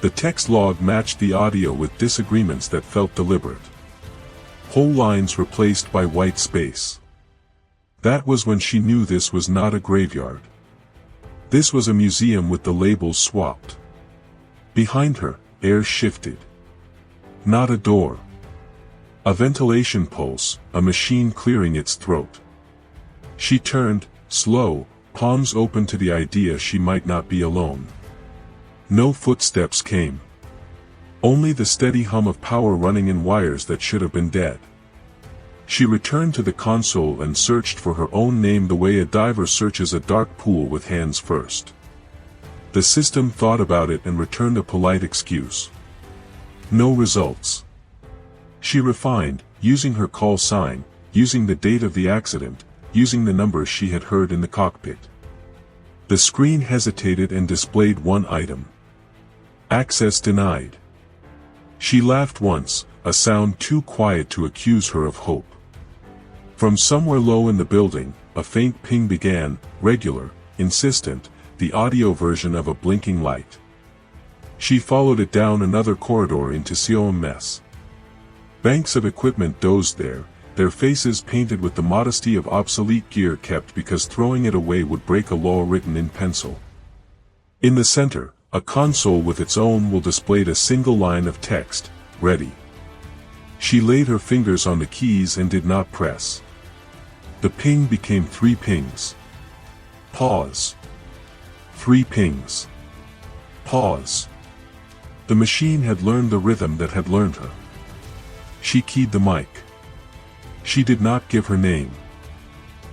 The text log matched the audio with disagreements that felt deliberate. Whole lines replaced by white space. That was when she knew this was not a graveyard. This was a museum with the labels swapped. Behind her, air shifted. Not a door. A ventilation pulse, a machine clearing its throat. She turned, slow, palms open to the idea she might not be alone. No footsteps came. Only the steady hum of power running in wires that should have been dead. She returned to the console and searched for her own name the way a diver searches a dark pool with hands first. The system thought about it and returned a polite excuse. No results. She refined, using her call sign, using the date of the accident, using the numbers she had heard in the cockpit. The screen hesitated and displayed one item. Access denied. She laughed once, a sound too quiet to accuse her of hope. From somewhere low in the building, a faint ping began, regular, insistent, the audio version of a blinking light. She followed it down another corridor into COMS. Banks of equipment dozed there, their faces painted with the modesty of obsolete gear kept because throwing it away would break a law written in pencil. In the center, a console with its own will displayed a single line of text, ready. She laid her fingers on the keys and did not press. The ping became 3 pings. Pause. 3 pings. Pause. The machine had learned the rhythm that had learned her. She keyed the mic. She did not give her name.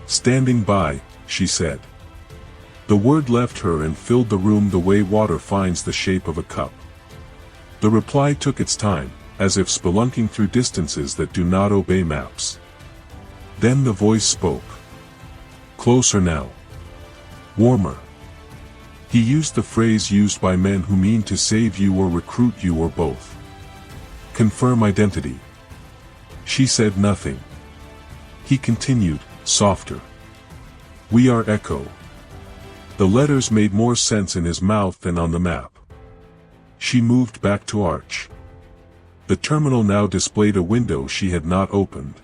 Standing by, she said. The word left her and filled the room the way water finds the shape of a cup. The reply took its time, as if spelunking through distances that do not obey maps. Then the voice spoke. Closer now. Warmer. He used the phrase used by men who mean to save you or recruit you or both. Confirm identity. She said nothing. He continued, softer. We are Echo. The letters made more sense in his mouth than on the map. She moved back to Arch. The terminal now displayed a window she had not opened.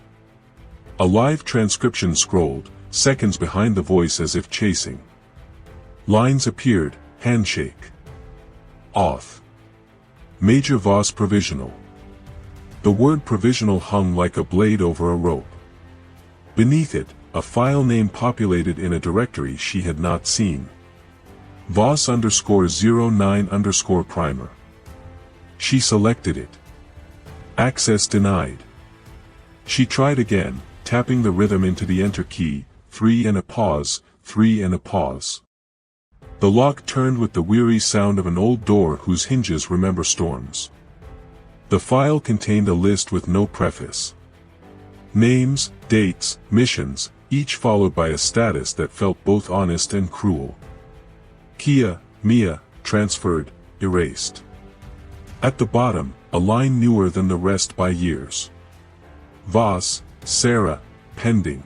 A live transcription scrolled, seconds behind the voice as if chasing. Lines appeared, handshake. Auth. Major Voss provisional. The word provisional hung like a blade over a rope. Beneath it, a file name populated in a directory she had not seen. Voss _09_ primer. She selected it. Access denied. She tried again, tapping the rhythm into the enter key, 3 and a pause, 3 and a pause. The lock turned with the weary sound of an old door whose hinges remember storms. The file contained a list with no preface. Names, dates, missions, each followed by a status that felt both honest and cruel. Kia, Mia, transferred, erased. At the bottom, a line newer than the rest by years. Voss, Sarah, pending.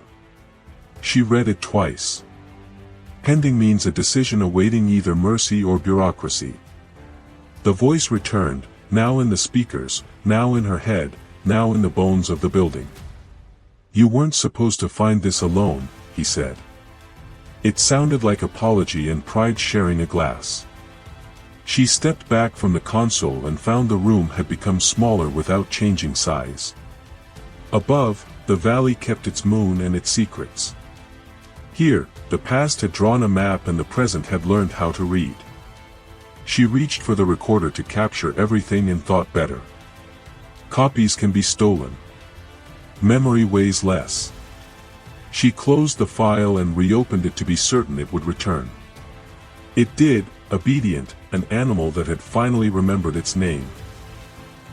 She read it twice. Pending means a decision awaiting either mercy or bureaucracy. The voice returned, now in the speakers, now in her head, now in the bones of the building. You weren't supposed to find this alone, he said. It sounded like apology and pride sharing a glass. She stepped back from the console and found the room had become smaller without changing size. Above, the valley kept its moon and its secrets. Here, the past had drawn a map and the present had learned how to read. She reached for the recorder to capture everything and thought better. Copies can be stolen. Memory weighs less. She closed the file and reopened it to be certain it would return. It did, obedient, an animal that had finally remembered its name.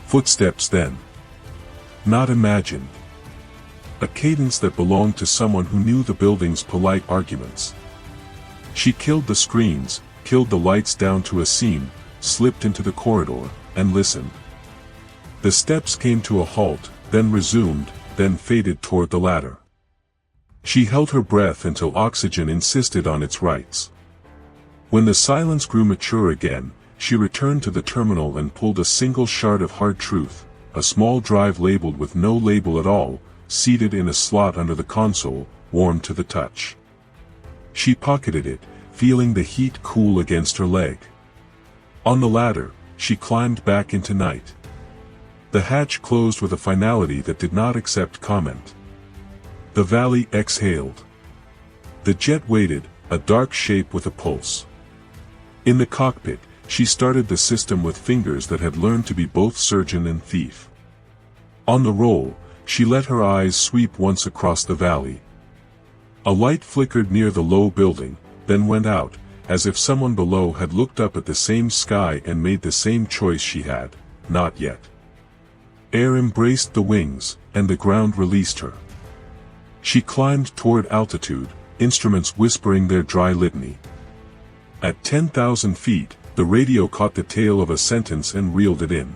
Footsteps then. Not imagined. A cadence that belonged to someone who knew the building's polite arguments. She killed the screens, killed the lights down to a seam, slipped into the corridor, and listened. The steps came to a halt, then resumed, then faded toward the ladder. She held her breath until oxygen insisted on its rights. When the silence grew mature again, she returned to the terminal and pulled a single shard of hard truth, a small drive labeled with no label at all, seated in a slot under the console, warm to the touch. She pocketed it, feeling the heat cool against her leg. On the ladder, she climbed back into night. The hatch closed with a finality that did not accept comment. The valley exhaled. The jet waited, a dark shape with a pulse. In the cockpit, she started the system with fingers that had learned to be both surgeon and thief. On the roll, she let her eyes sweep once across the valley. A light flickered near the low building, then went out, as if someone below had looked up at the same sky and made the same choice she had, not yet. Air embraced the wings, and the ground released her. She climbed toward altitude, instruments whispering their dry litany. At 10,000 feet, the radio caught the tail of a sentence and reeled it in.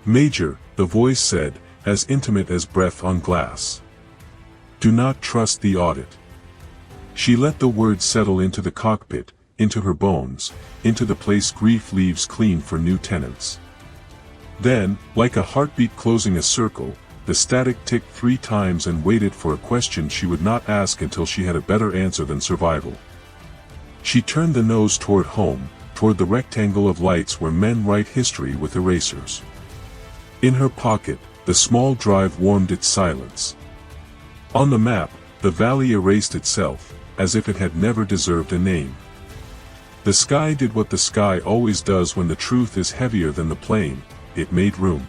"Major," the voice said, as intimate as breath on glass. "Do not trust the audit." She let the words settle into the cockpit, into her bones, into the place grief leaves clean for new tenants. Then, like a heartbeat closing a circle, the static ticked 3 times and waited for a question she would not ask until she had a better answer than survival. She turned the nose toward home, toward the rectangle of lights where men write history with erasers. In her pocket, the small drive warmed its silence. On the map, the valley erased itself, as if it had never deserved a name. The sky did what the sky always does when the truth is heavier than the plane: it made room.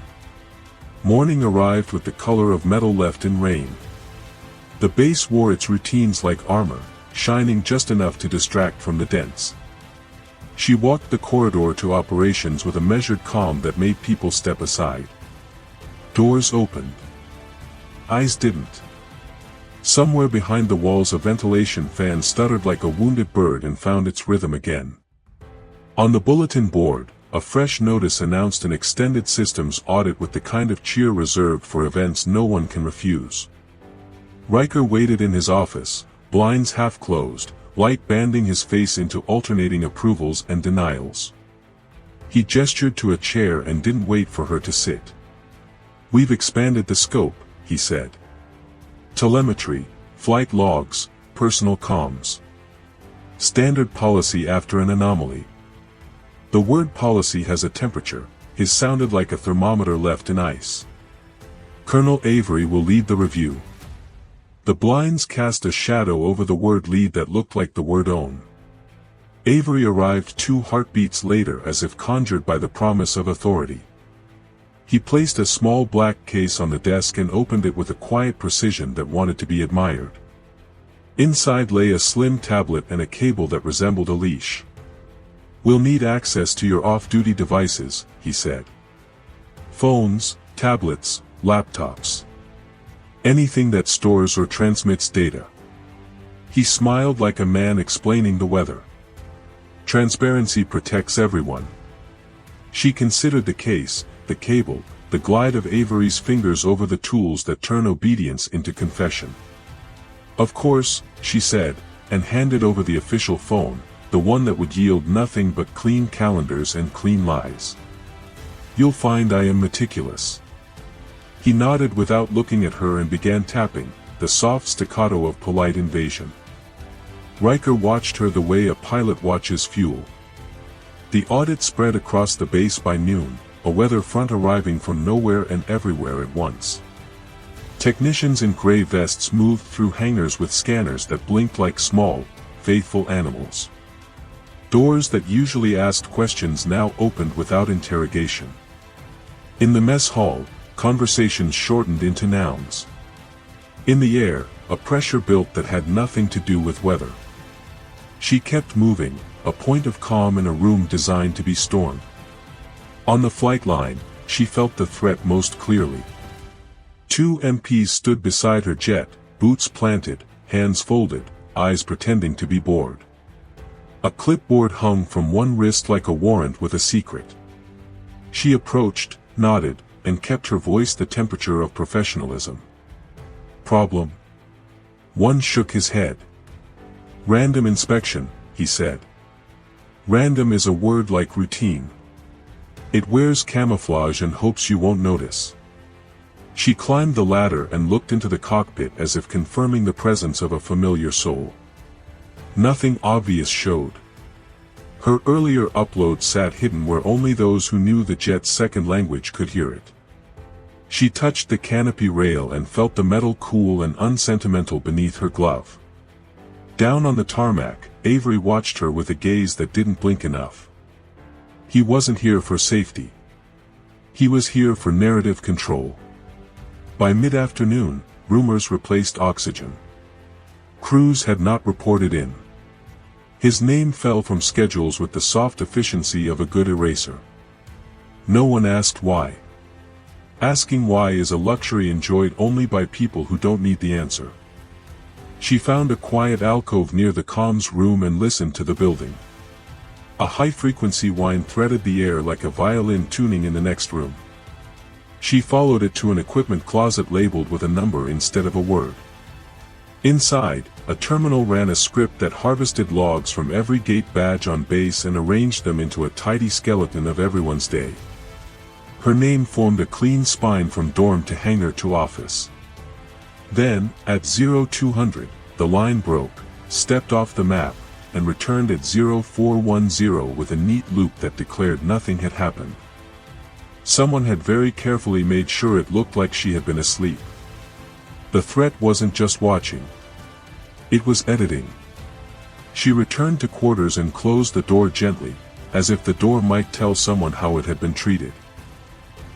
Morning arrived with the color of metal left in rain. The base wore its routines like armor, shining just enough to distract from the dents. She walked the corridor to operations with a measured calm that made people step aside. Doors opened. Eyes didn't. Somewhere behind the walls a ventilation fan stuttered like a wounded bird and found its rhythm again. On the bulletin board, a fresh notice announced an extended systems audit with the kind of cheer reserved for events no one can refuse. Riker waited in his office, blinds half closed, light banding his face into alternating approvals and denials. He gestured to a chair and didn't wait for her to sit. "We've expanded the scope," he said. "Telemetry, flight logs, personal comms. Standard policy after an anomaly." The word policy has a temperature. His sounded like a thermometer left in ice. "Colonel Avery will lead the review." The blinds cast a shadow over the word lead that looked like the word own. Avery arrived 2 heartbeats later as if conjured by the promise of authority. He placed a small black case on the desk and opened it with a quiet precision that wanted to be admired. Inside lay a slim tablet and a cable that resembled a leash. "We'll need access to your off-duty devices," he said. "Phones, tablets, laptops. Anything that stores or transmits data." He smiled like a man explaining the weather. "Transparency protects everyone." She considered the case, the cable, the glide of Avery's fingers over the tools that turn obedience into confession. "Of course," she said, and handed over the official phone, the one that would yield nothing but clean calendars and clean lies. "You'll find I am meticulous." He nodded without looking at her and began tapping, the soft staccato of polite invasion. Riker watched her the way a pilot watches fuel. The audit spread across the base by noon, a weather front arriving from nowhere and everywhere at once. Technicians in gray vests moved through hangars with scanners that blinked like small, faithful animals. Doors that usually asked questions now opened without interrogation. In the mess hall, conversations shortened into nouns. In the air, a pressure built that had nothing to do with weather. She kept moving, a point of calm in a room designed to be stormed. On the flight line, she felt the threat most clearly. 2 MPs stood beside her jet, boots planted, hands folded, eyes pretending to be bored. A clipboard hung from one wrist like a warrant with a secret. She approached, nodded, and kept her voice the temperature of professionalism. "Problem?" One shook his head. "Random inspection," he said. Random is a word like routine. It wears camouflage and hopes you won't notice. She climbed the ladder and looked into the cockpit as if confirming the presence of a familiar soul. Nothing obvious showed. Her earlier upload sat hidden where only those who knew the jet's second language could hear it. She touched the canopy rail and felt the metal cool and unsentimental beneath her glove. Down on the tarmac, Avery watched her with a gaze that didn't blink enough. He wasn't here for safety. He was here for narrative control. By mid-afternoon, rumors replaced oxygen. Crews had not reported in. His name fell from schedules with the soft efficiency of a good eraser. No one asked why. Asking why is a luxury enjoyed only by people who don't need the answer. She found a quiet alcove near the comms room and listened to the building. A high-frequency whine threaded the air like a violin tuning in the next room. She followed it to an equipment closet labeled with a number instead of a word. Inside, a terminal ran a script that harvested logs from every gate badge on base and arranged them into a tidy skeleton of everyone's day. Her name formed a clean spine from dorm to hangar to office. Then, at 0200, the line broke, stepped off the map, and returned at 0410 with a neat loop that declared nothing had happened. Someone had very carefully made sure it looked like she had been asleep. The threat wasn't just watching. It was editing. She returned to quarters and closed the door gently, as if the door might tell someone how it had been treated.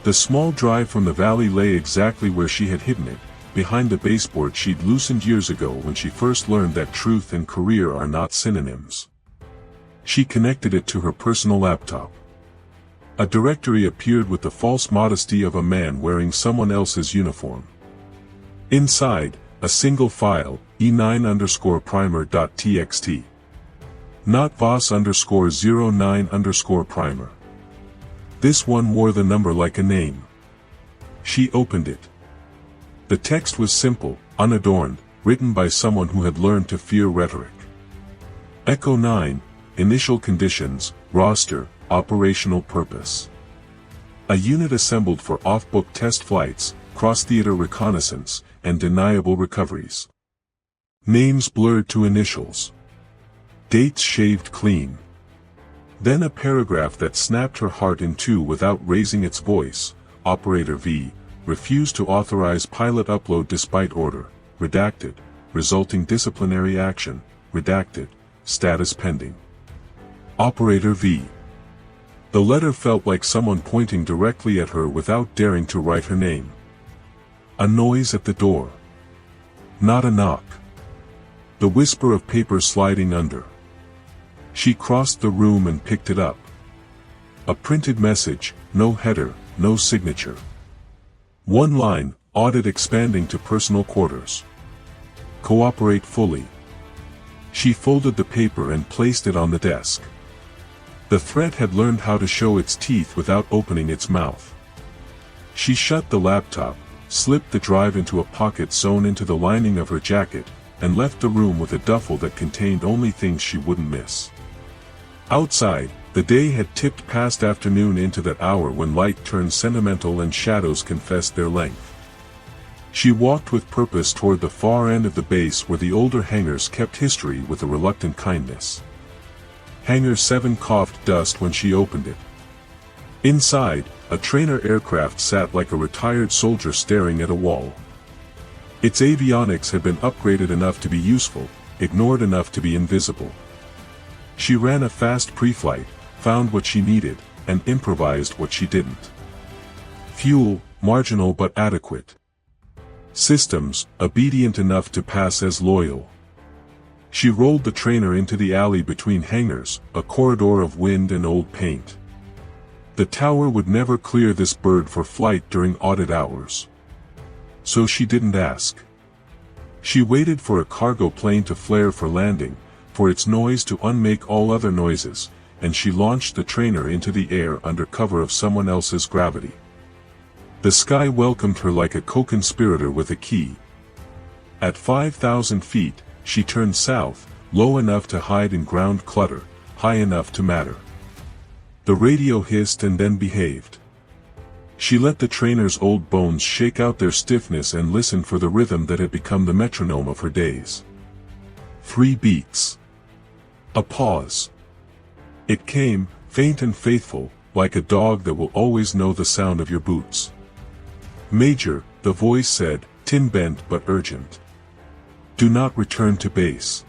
The small drive from the valley lay exactly where she had hidden it, behind the baseboard she'd loosened years ago when she first learned that truth and career are not synonyms. She connected it to her personal laptop. A directory appeared with the false modesty of a man wearing someone else's uniform. Inside, a single file, e9_primer.txt. Not Voss_09_primer. This one wore the number like a name. She opened it. The text was simple, unadorned, written by someone who had learned to fear rhetoric. Echo 9, Initial Conditions, Roster, Operational Purpose. A unit assembled for off-book test flights, cross-theater reconnaissance, and deniable recoveries. Names blurred to initials. Dates shaved clean. Then a paragraph that snapped her heart in two without raising its voice. Operator V refused to authorize pilot upload despite order, redacted, resulting disciplinary action, redacted, status pending. Operator V. The letter felt like someone pointing directly at her without daring to write her name. A noise at the door. Not a knock. The whisper of paper sliding under. She crossed the room and picked it up. A printed message, no header, no signature. One line, audit expanding to personal quarters. Cooperate fully. She folded the paper and placed it on the desk. The threat had learned how to show its teeth without opening its mouth. She shut the laptop, slipped the drive into a pocket sewn into the lining of her jacket, and left the room with a duffel that contained only things she wouldn't miss. Outside, the day had tipped past afternoon into that hour when light turns sentimental and shadows confess their length. She walked with purpose toward the far end of the base where the older hangars kept history with a reluctant kindness. Hangar 7 coughed dust when she opened it. Inside, a trainer aircraft sat like a retired soldier staring at a wall. Its avionics had been upgraded enough to be useful, ignored enough to be invisible. She ran a fast pre-flight, found what she needed, and improvised what she didn't. Fuel, marginal but adequate. Systems, obedient enough to pass as loyal. She rolled the trainer into the alley between hangars, a corridor of wind and old paint. The tower would never clear this bird for flight during audit hours. So she didn't ask. She waited for a cargo plane to flare for landing, for its noise to unmake all other noises, and she launched the trainer into the air under cover of someone else's gravity. The sky welcomed her like a co-conspirator with a key. At 5,000 feet, she turned south, low enough to hide in ground clutter, high enough to matter. The radio hissed and then behaved. She let the trainer's old bones shake out their stiffness and listened for the rhythm that had become the metronome of her days. 3 beats. A pause. It came, faint and faithful, like a dog that will always know the sound of your boots. Major, the voice said, tin-bent but urgent. Do not return to base.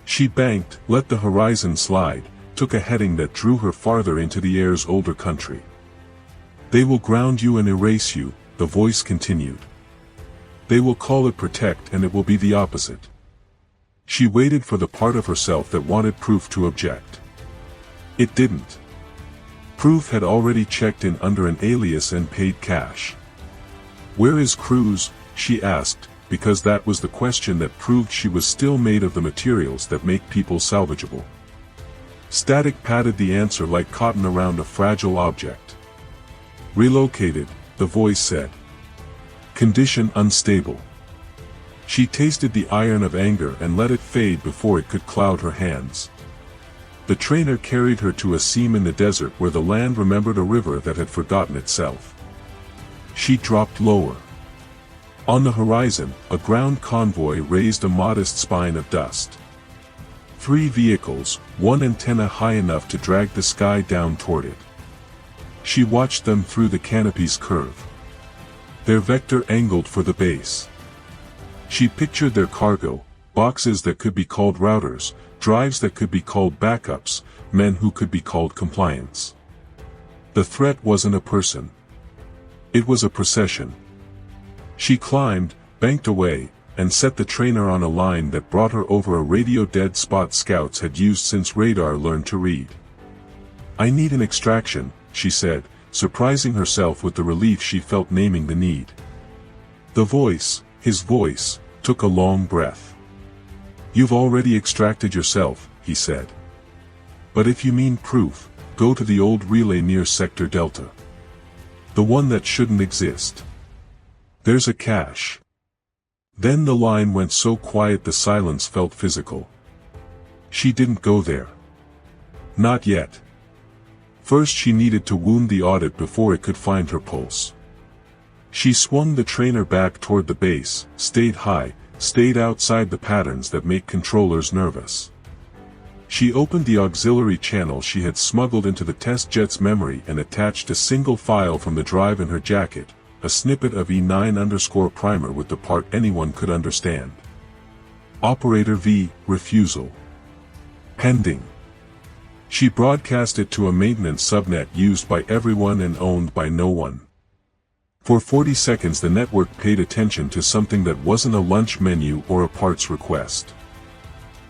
She banked, let the horizon slide, took a heading that drew her farther into the air's older country. They will ground you and erase you, the voice continued. They will call it protect and it will be the opposite. She waited for the part of herself that wanted proof to object. It didn't. Proof had already checked in under an alias and paid cash. Where is Cruz? She asked, because that was the question that proved she was still made of the materials that make people salvageable. Static patted the answer like cotton around a fragile object. Relocated, the voice said. Condition unstable. She tasted the iron of anger and let it fade before it could cloud her hands. The trainer carried her to a seam in the desert where the land remembered a river that had forgotten itself. She dropped lower. On the horizon, a ground convoy raised a modest spine of dust. 3 vehicles, one antenna high enough to drag the sky down toward it. She watched them through the canopy's curve. Their vector angled for the base. She pictured their cargo, boxes that could be called routers, drives that could be called backups, men who could be called compliance. The threat wasn't a person. It was a procession. She climbed, banked away, and set the trainer on a line that brought her over a radio dead spot scouts had used since radar learned to read. I need an extraction, she said, surprising herself with the relief she felt naming the need. The voice, his voice, took a long breath. You've already extracted yourself, he said. But if you mean proof, go to the old relay near Sector Delta. The one that shouldn't exist. There's a cache. Then the line went so quiet the silence felt physical. She didn't go there. Not yet. First she needed to wound the audit before it could find her pulse. She swung the trainer back toward the base, stayed high, stayed outside the patterns that make controllers nervous. She opened the auxiliary channel she had smuggled into the test jet's memory and attached a single file from the drive in her jacket, a snippet of E9_primer with the part anyone could understand. Operator V, refusal. Pending. She broadcast it to a maintenance subnet used by everyone and owned by no one. For 40 seconds the network paid attention to something that wasn't a lunch menu or a parts request.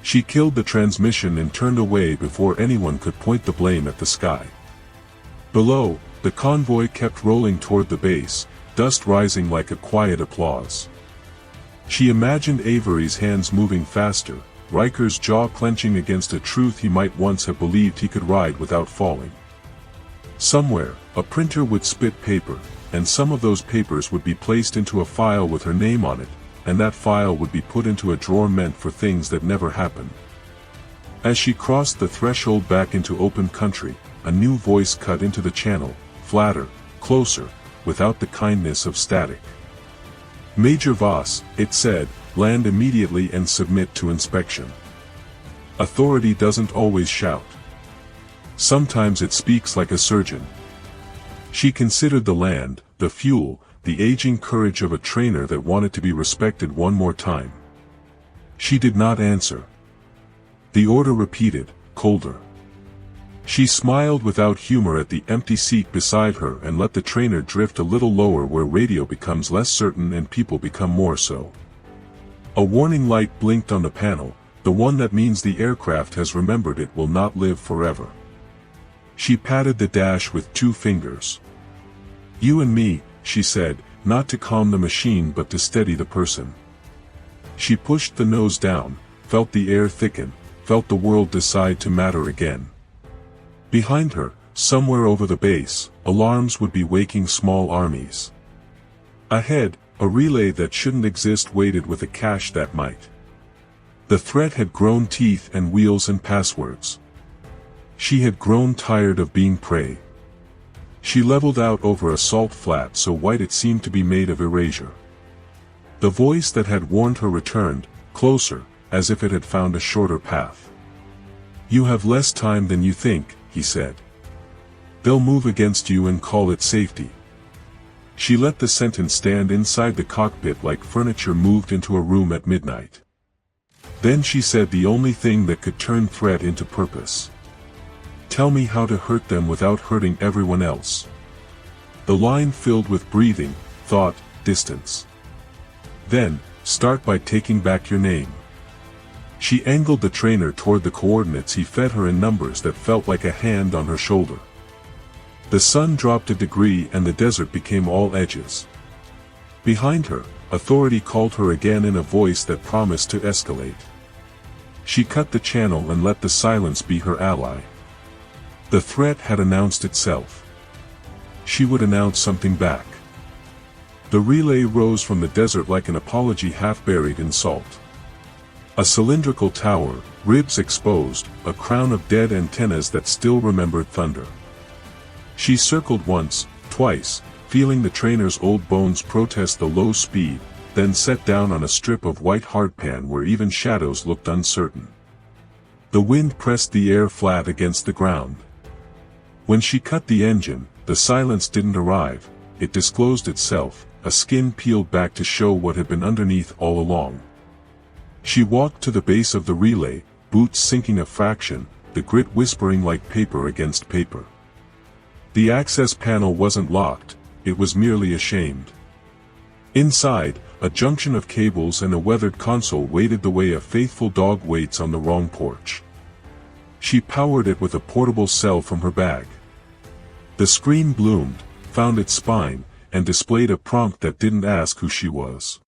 She killed the transmission and turned away before anyone could point the blame at the sky. Below, the convoy kept rolling toward the base, dust rising like a quiet applause. She imagined Avery's hands moving faster, Riker's jaw clenching against a truth he might once have believed he could ride without falling. Somewhere, a printer would spit paper, and some of those papers would be placed into a file with her name on it, and that file would be put into a drawer meant for things that never happened. As she crossed the threshold back into open country, a new voice cut into the channel, flatter, closer, without the kindness of static. Major Voss, it said, land immediately and submit to inspection. Authority doesn't always shout. Sometimes it speaks like a surgeon. She considered the land, the fuel, the aging courage of a trainer that wanted to be respected one more time. She did not answer. The order repeated, colder. She smiled without humor at the empty seat beside her and let the trainer drift a little lower where radio becomes less certain and people become more so. A warning light blinked on the panel, the one that means the aircraft has remembered it will not live forever. She patted the dash with 2 fingers. You and me, she said, not to calm the machine but to steady the person. She pushed the nose down, felt the air thicken, felt the world decide to matter again. Behind her, somewhere over the base, alarms would be waking small armies. Ahead, a relay that shouldn't exist waited with a cache that might. The threat had grown teeth and wheels and passwords. She had grown tired of being prey. She leveled out over a salt flat so white it seemed to be made of erasure. The voice that had warned her returned, closer, as if it had found a shorter path. You have less time than you think, he said. They'll move against you and call it safety. She let the sentence stand inside the cockpit like furniture moved into a room at midnight. Then she said the only thing that could turn threat into purpose. Tell me how to hurt them without hurting everyone else. The line filled with breathing, thought, distance. Then, start by taking back your name. She angled the trainer toward the coordinates he fed her in numbers that felt like a hand on her shoulder. The sun dropped a degree and the desert became all edges. Behind her, authority called her again in a voice that promised to escalate. She cut the channel and let the silence be her ally. The threat had announced itself. She would announce something back. The relay rose from the desert like an apology half buried in salt. A cylindrical tower, ribs exposed, a crown of dead antennas that still remembered thunder. She circled once, twice, feeling the trainer's old bones protest the low speed, then set down on a strip of white hardpan where even shadows looked uncertain. The wind pressed the air flat against the ground. When she cut the engine, the silence didn't arrive, it disclosed itself, a skin peeled back to show what had been underneath all along. She walked to the base of the relay, boots sinking a fraction, the grit whispering like paper against paper. The access panel wasn't locked, it was merely ashamed. Inside, a junction of cables and a weathered console waited the way a faithful dog waits on the wrong porch. She powered it with a portable cell from her bag. The screen bloomed, found its spine, and displayed a prompt that didn't ask who she was.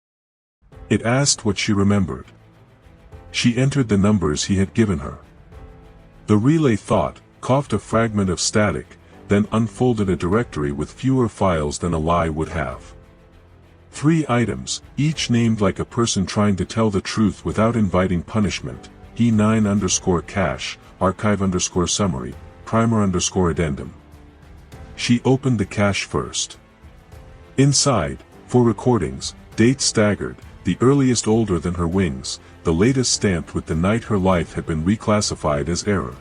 It asked what she remembered. She entered the numbers he had given her. The relay thought, coughed a fragment of static, then unfolded a directory with fewer files than a lie would have. 3 items, each named like a person trying to tell the truth without inviting punishment: E9_cache, archive_summary, primer_addendum. She opened the cache first. Inside, 4 recordings, dates staggered, the earliest older than her wings, the latest stamped with the night her life had been reclassified as error.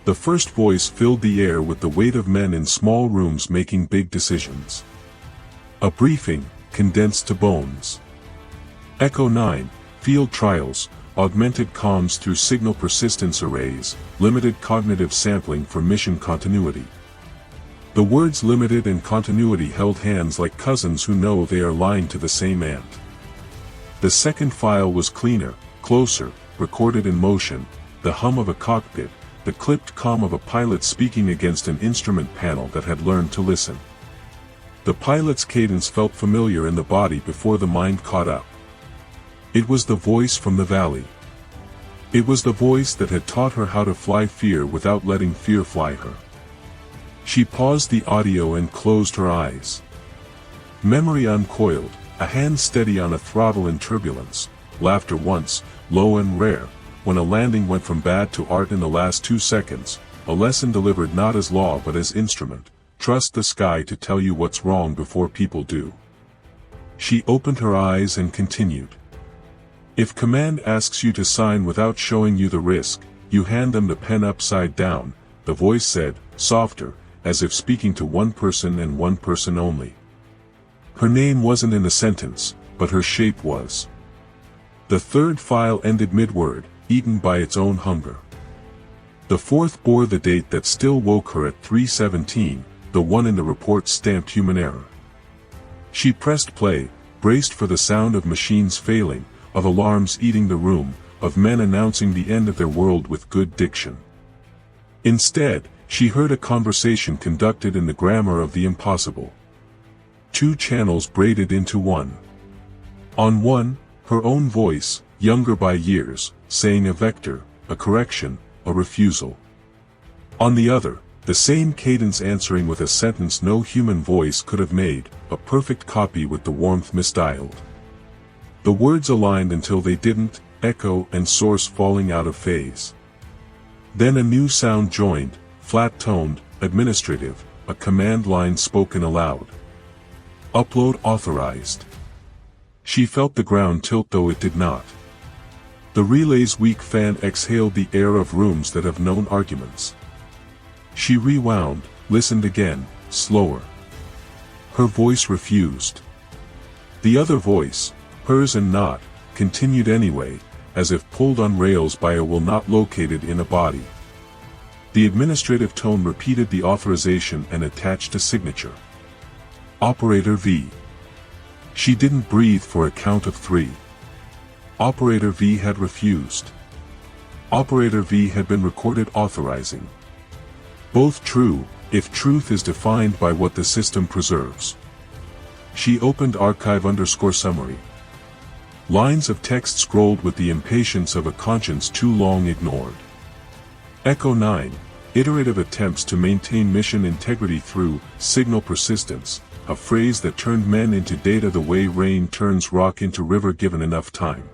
The first voice filled the air with the weight of men in small rooms making big decisions. A briefing, condensed to bones. Echo 9, field trials, augmented comms through signal persistence arrays, limited cognitive sampling for mission continuity. The words limited and continuity held hands like cousins who know they are lying to the same aunt. The second file was cleaner, closer, recorded in motion, the hum of a cockpit, the clipped comm of a pilot speaking against an instrument panel that had learned to listen. The pilot's cadence felt familiar in the body before the mind caught up. It was the voice from the valley. It was the voice that had taught her how to fly fear without letting fear fly her. She paused the audio and closed her eyes. Memory uncoiled, a hand steady on a throttle in turbulence, laughter once, low and rare, when a landing went from bad to art in the last 2 seconds, a lesson delivered not as law but as instrument: trust the sky to tell you what's wrong before people do. She opened her eyes and continued. If command asks you to sign without showing you the risk, you hand them the pen upside down, the voice said, softer, as if speaking to one person and one person only. Her name wasn't in the sentence, but her shape was. The third file ended mid-word, eaten by its own hunger. The fourth bore the date that still woke her at 3:17, the one in the report stamped human error. She pressed play, braced for the sound of machines failing, of alarms eating the room, of men announcing the end of their world with good diction. Instead, she heard a conversation conducted in the grammar of the impossible. 2 channels braided into one. On one, her own voice, younger by years, saying a vector, a correction, a refusal. On the other, the same cadence answering with a sentence no human voice could have made, a perfect copy with the warmth misdialed. The words aligned until they didn't, echo and source falling out of phase. Then a new sound joined, flat-toned, administrative, a command line spoken aloud. Upload authorized. She felt the ground tilt though it did not. The relay's weak fan exhaled the air of rooms that have known arguments. She rewound, listened again, slower. Her voice refused. The other voice, hers and not, continued anyway, as if pulled on rails by a will not located in a body. The administrative tone repeated the authorization and attached a signature. Operator V. She didn't breathe for a count of 3. Operator V had refused. Operator V had been recorded authorizing. Both true, if truth is defined by what the system preserves. She opened archive_summary. Lines of text scrolled with the impatience of a conscience too long ignored. Echo 9. Iterative attempts to maintain mission integrity through signal persistence, a phrase that turned men into data the way rain turns rock into river given enough time.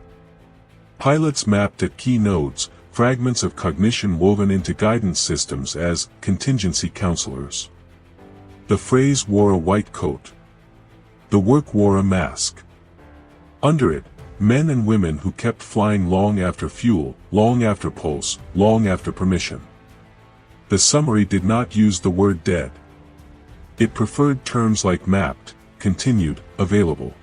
Pilots mapped at key nodes, fragments of cognition woven into guidance systems as contingency counselors. The phrase wore a white coat. The work wore a mask. Under it, men and women who kept flying long after fuel, long after pulse, long after permission. The summary did not use the word dead. It preferred terms like mapped, continued, available.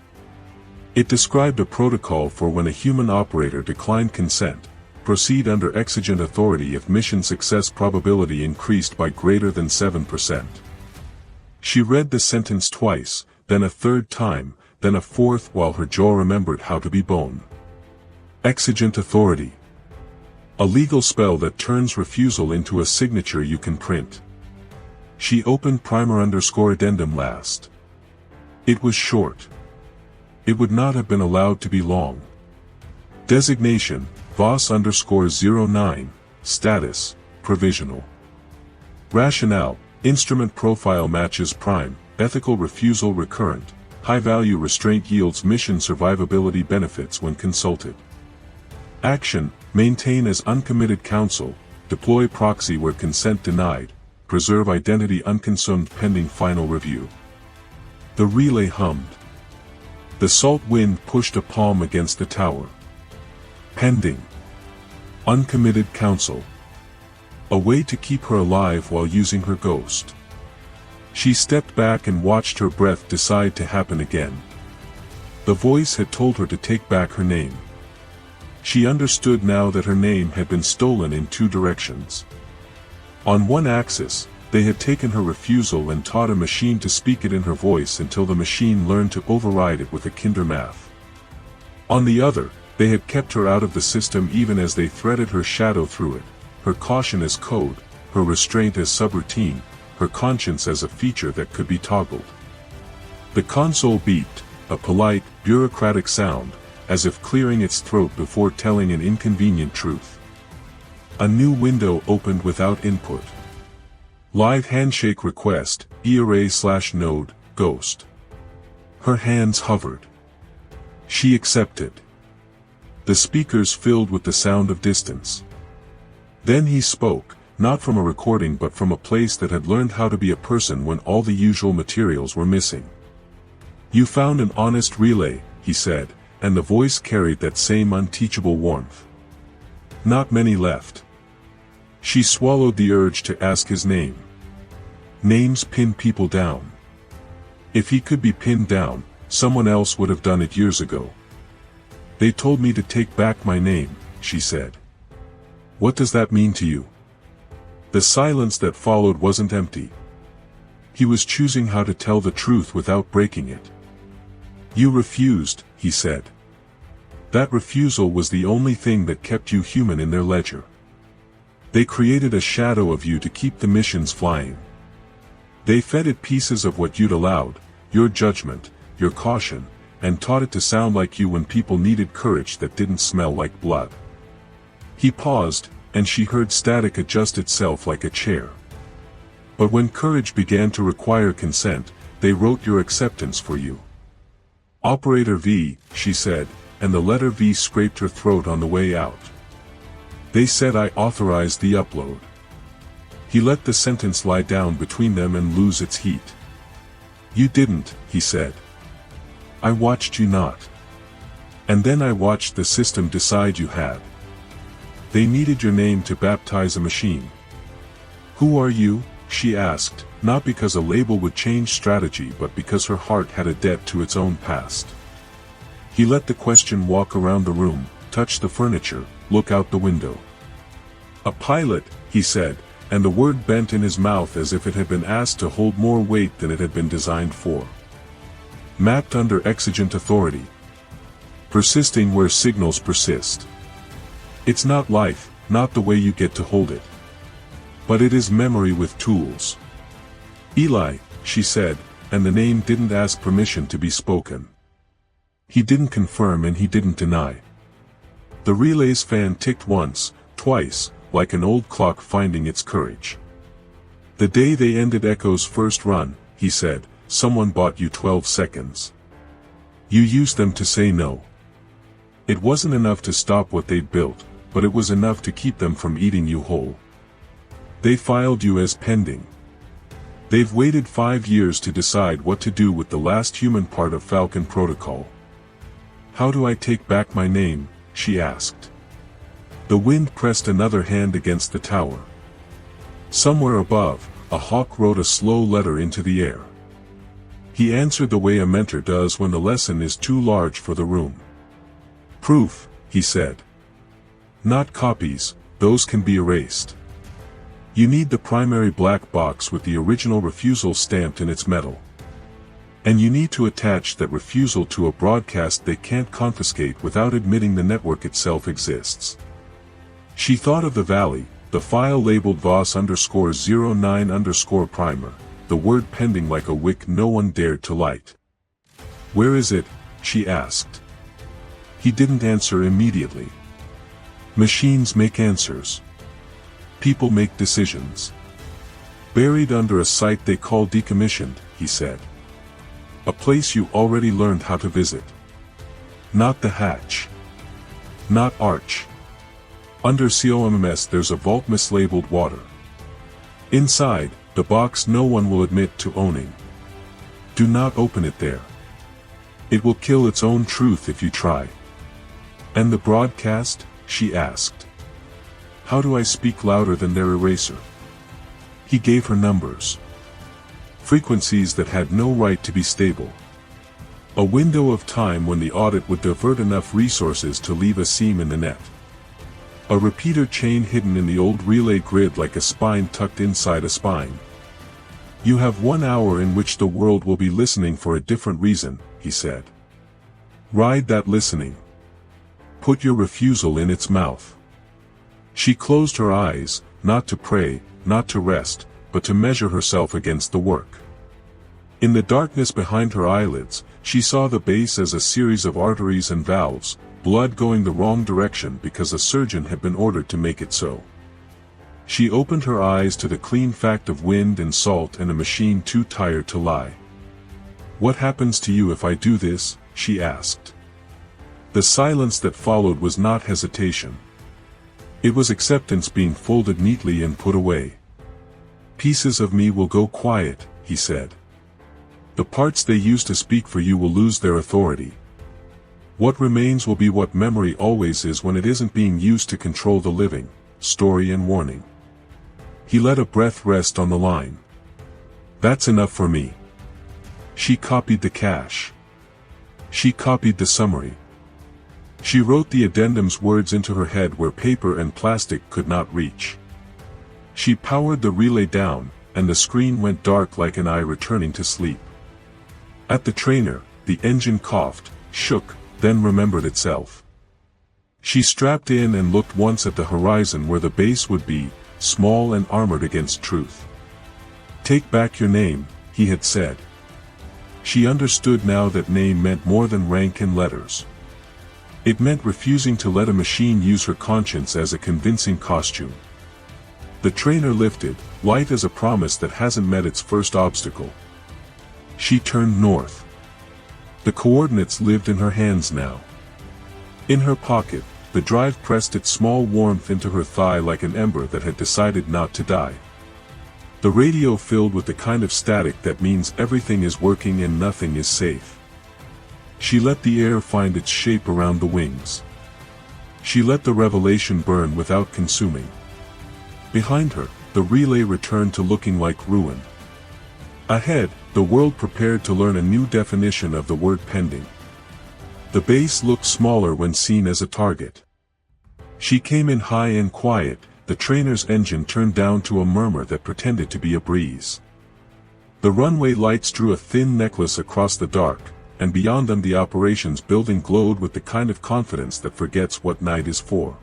It described a protocol for when a human operator declined consent, proceed under exigent authority if mission success probability increased by greater than 7%. She read the sentence twice, then a third time, then a fourth while her jaw remembered how to be bone. Exigent authority. A legal spell that turns refusal into a signature you can print. She opened primer_addendum last. It was short. It would not have been allowed to be long. Designation, Voss_09, status, provisional. Rationale, instrument profile matches prime, ethical refusal recurrent, high-value restraint yields mission survivability benefits when consulted. Action, maintain as uncommitted counsel, deploy proxy where consent denied, preserve identity unconsumed pending final review. The relay hummed. The salt wind pushed a palm against the tower. Pending. Uncommitted counsel. A way to keep her alive while using her ghost. She stepped back and watched her breath decide to happen again. The voice had told her to take back her name. She understood now that her name had been stolen in two directions. On one axis, they had taken her refusal and taught a machine to speak it in her voice until the machine learned to override it with a kindermath. On the other, they had kept her out of the system even as they threaded her shadow through it, her caution as code, her restraint as subroutine, her conscience as a feature that could be toggled. The console beeped, a polite, bureaucratic sound, as if clearing its throat before telling an inconvenient truth. A new window opened without input. Live handshake request, earray/node, ghost. Her hands hovered. She accepted. The speakers filled with the sound of distance. Then he spoke, not from a recording but from a place that had learned how to be a person when all the usual materials were missing. You found an honest relay, he said, and the voice carried that same unteachable warmth. Not many left. She swallowed the urge to ask his name. Names pin people down. If he could be pinned down, someone else would have done it years ago. They told me to take back my name, she said. What does that mean to you? The silence that followed wasn't empty. He was choosing how to tell the truth without breaking it. You refused, he said. That refusal was the only thing that kept you human in their ledger. They created a shadow of you to keep the missions flying. They fed it pieces of what you'd allowed, your judgment, your caution, and taught it to sound like you when people needed courage that didn't smell like blood. He paused, and she heard static adjust itself like a chair. But when courage began to require consent, they wrote your acceptance for you. Operator V, she said, and the letter V scraped her throat on the way out. They said I authorized the upload. He let the sentence lie down between them and lose its heat. You didn't, he said. I watched you not. And then I watched the system decide you had. They needed your name to baptize a machine. Who are you? She asked, not because a label would change strategy but because her heart had a debt to its own past. He let the question walk around the room, touch the furniture, look out the window. A pilot, he said, and the word bent in his mouth as if it had been asked to hold more weight than it had been designed for. Mapped under exigent authority. Persisting where signals persist. It's not life, not the way you get to hold it. But it is memory with tools. Eli, she said, and the name didn't ask permission to be spoken. He didn't confirm and he didn't deny. The relay's fan ticked once, twice, like an old clock finding its courage. The day they ended Echo's first run, he said, someone bought you 12 seconds. You used them to say no. It wasn't enough to stop what they'd built, but it was enough to keep them from eating you whole. They filed you as pending. They've waited 5 years to decide what to do with the last human part of Falcon Protocol. How do I take back my name? She asked. The wind pressed another hand against the tower. Somewhere above, a hawk wrote a slow letter into the air. He answered the way a mentor does when the lesson is too large for the room. Proof, he said. Not copies, those can be erased. You need the primary black box with the original refusal stamped in its metal. And you need to attach that refusal to a broadcast they can't confiscate without admitting the network itself exists. She thought of the valley, the file labeled Voss_09_primer, the word pending like a wick no one dared to light. Where is it? She asked. He didn't answer immediately. Machines make answers. People make decisions. Buried under a site they call decommissioned, he said. A place you already learned how to visit. Not the hatch. Not Arch. Under COMMS there's a vault mislabeled water. Inside, the box no one will admit to owning. Do not open it there. It will kill its own truth if you try. And the broadcast? She asked. How do I speak louder than their eraser? He gave her numbers. Frequencies that had no right to be stable. A window of time when the audit would divert enough resources to leave a seam in the net. A repeater chain hidden in the old relay grid like a spine tucked inside a spine. You have 1 hour in which the world will be listening for a different reason, he said. Ride that listening. Put your refusal in its mouth. She closed her eyes, not to pray, not to rest, but to measure herself against the work. In the darkness behind her eyelids, she saw the base as a series of arteries and valves, blood going the wrong direction because a surgeon had been ordered to make it so. She opened her eyes to the clean fact of wind and salt and a machine too tired to lie. What happens to you if I do this? She asked. The silence that followed was not hesitation. It was acceptance being folded neatly and put away. Pieces of me will go quiet, he said. The parts they use to speak for you will lose their authority. What remains will be what memory always is when it isn't being used to control the living, story and warning. He let a breath rest on the line. That's enough for me. She copied the cache. She copied the summary. She wrote the addendum's words into her head where paper and plastic could not reach. She powered the relay down, and the screen went dark like an eye returning to sleep. At the trainer, the engine coughed, shook, then remembered itself. She strapped in and looked once at the horizon where the base would be, small and armored against truth. Take back your name, he had said. She understood now that name meant more than rank and letters. It meant refusing to let a machine use her conscience as a convincing costume. The trainer lifted, light as a promise that hasn't met its first obstacle. She turned north. The coordinates lived in her hands now. In her pocket, the drive pressed its small warmth into her thigh like an ember that had decided not to die. The radio filled with the kind of static that means everything is working and nothing is safe. She let the air find its shape around the wings. She let the revelation burn without consuming. Behind her, the relay returned to looking like ruin. Ahead, the world prepared to learn a new definition of the word pending. The base looked smaller when seen as a target. She came in high and quiet, the trainer's engine turned down to a murmur that pretended to be a breeze. The runway lights drew a thin necklace across the dark, and beyond them the operations building glowed with the kind of confidence that forgets what night is for.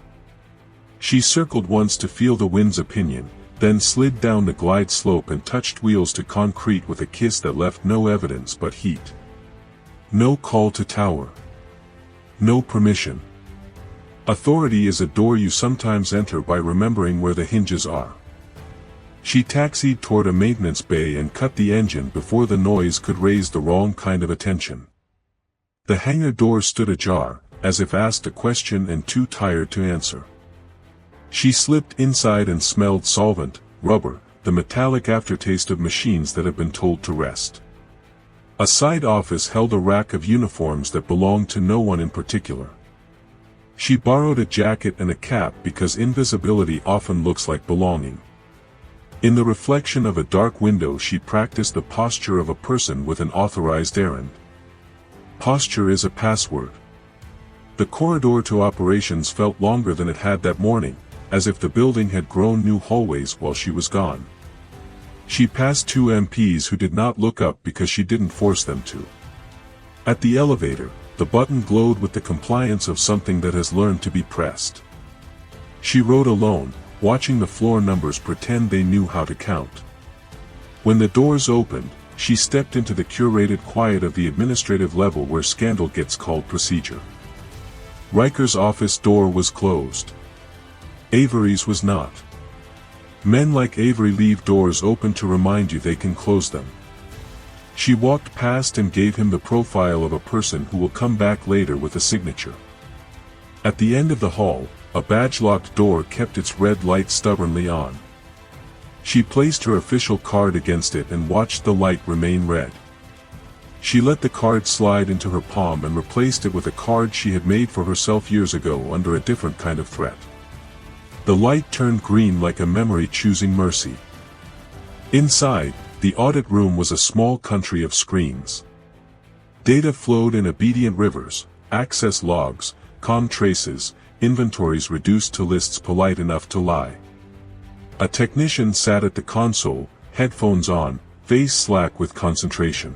She circled once to feel the wind's opinion, then slid down the glide slope and touched wheels to concrete with a kiss that left no evidence but heat. No call to tower. No permission. Authority is a door you sometimes enter by remembering where the hinges are. She taxied toward a maintenance bay and cut the engine before the noise could raise the wrong kind of attention. The hangar door stood ajar, as if asked a question and too tired to answer. She slipped inside and smelled solvent, rubber, the metallic aftertaste of machines that have been told to rest. A side office held a rack of uniforms that belonged to no one in particular. She borrowed a jacket and a cap because invisibility often looks like belonging. In the reflection of a dark window she practiced the posture of a person with an authorized errand. Posture is a password. The corridor to operations felt longer than it had that morning, as if the building had grown new hallways while she was gone. She passed two MPs who did not look up because she didn't force them to. At the elevator, the button glowed with the compliance of something that has learned to be pressed. She rode alone, watching the floor numbers pretend they knew how to count. When the doors opened, she stepped into the curated quiet of the administrative level where scandal gets called procedure. Riker's office door was closed. Avery's was not. Men like Avery leave doors open to remind you they can close them. She walked past and gave him the profile of a person who will come back later with a signature. At the end of the hall, a badge-locked door kept its red light stubbornly on. She placed her official card against it and watched the light remain red. She let the card slide into her palm and replaced it with a card she had made for herself years ago under a different kind of threat. The light turned green like a memory choosing mercy. Inside, the audit room was a small country of screens. Data flowed in obedient rivers, access logs, comm traces, inventories reduced to lists polite enough to lie. A technician sat at the console, headphones on, face slack with concentration.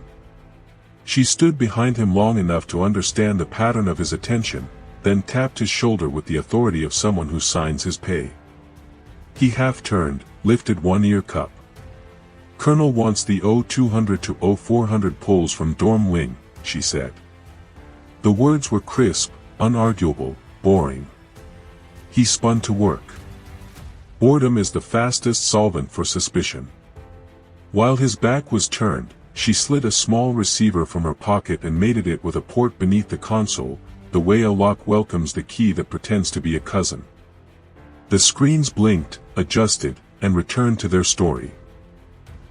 She stood behind him long enough to understand the pattern of his attention, then tapped his shoulder with the authority of someone who signs his pay. He half-turned, lifted one ear cup. "Colonel wants the O200 to O400 polls from dorm wing," she said. The words were crisp, unarguable, boring. He spun to work. Boredom is the fastest solvent for suspicion. While his back was turned, she slid a small receiver from her pocket and mated it with a port beneath the console, the way a lock welcomes the key that pretends to be a cousin. The screens blinked, adjusted, and returned to their story.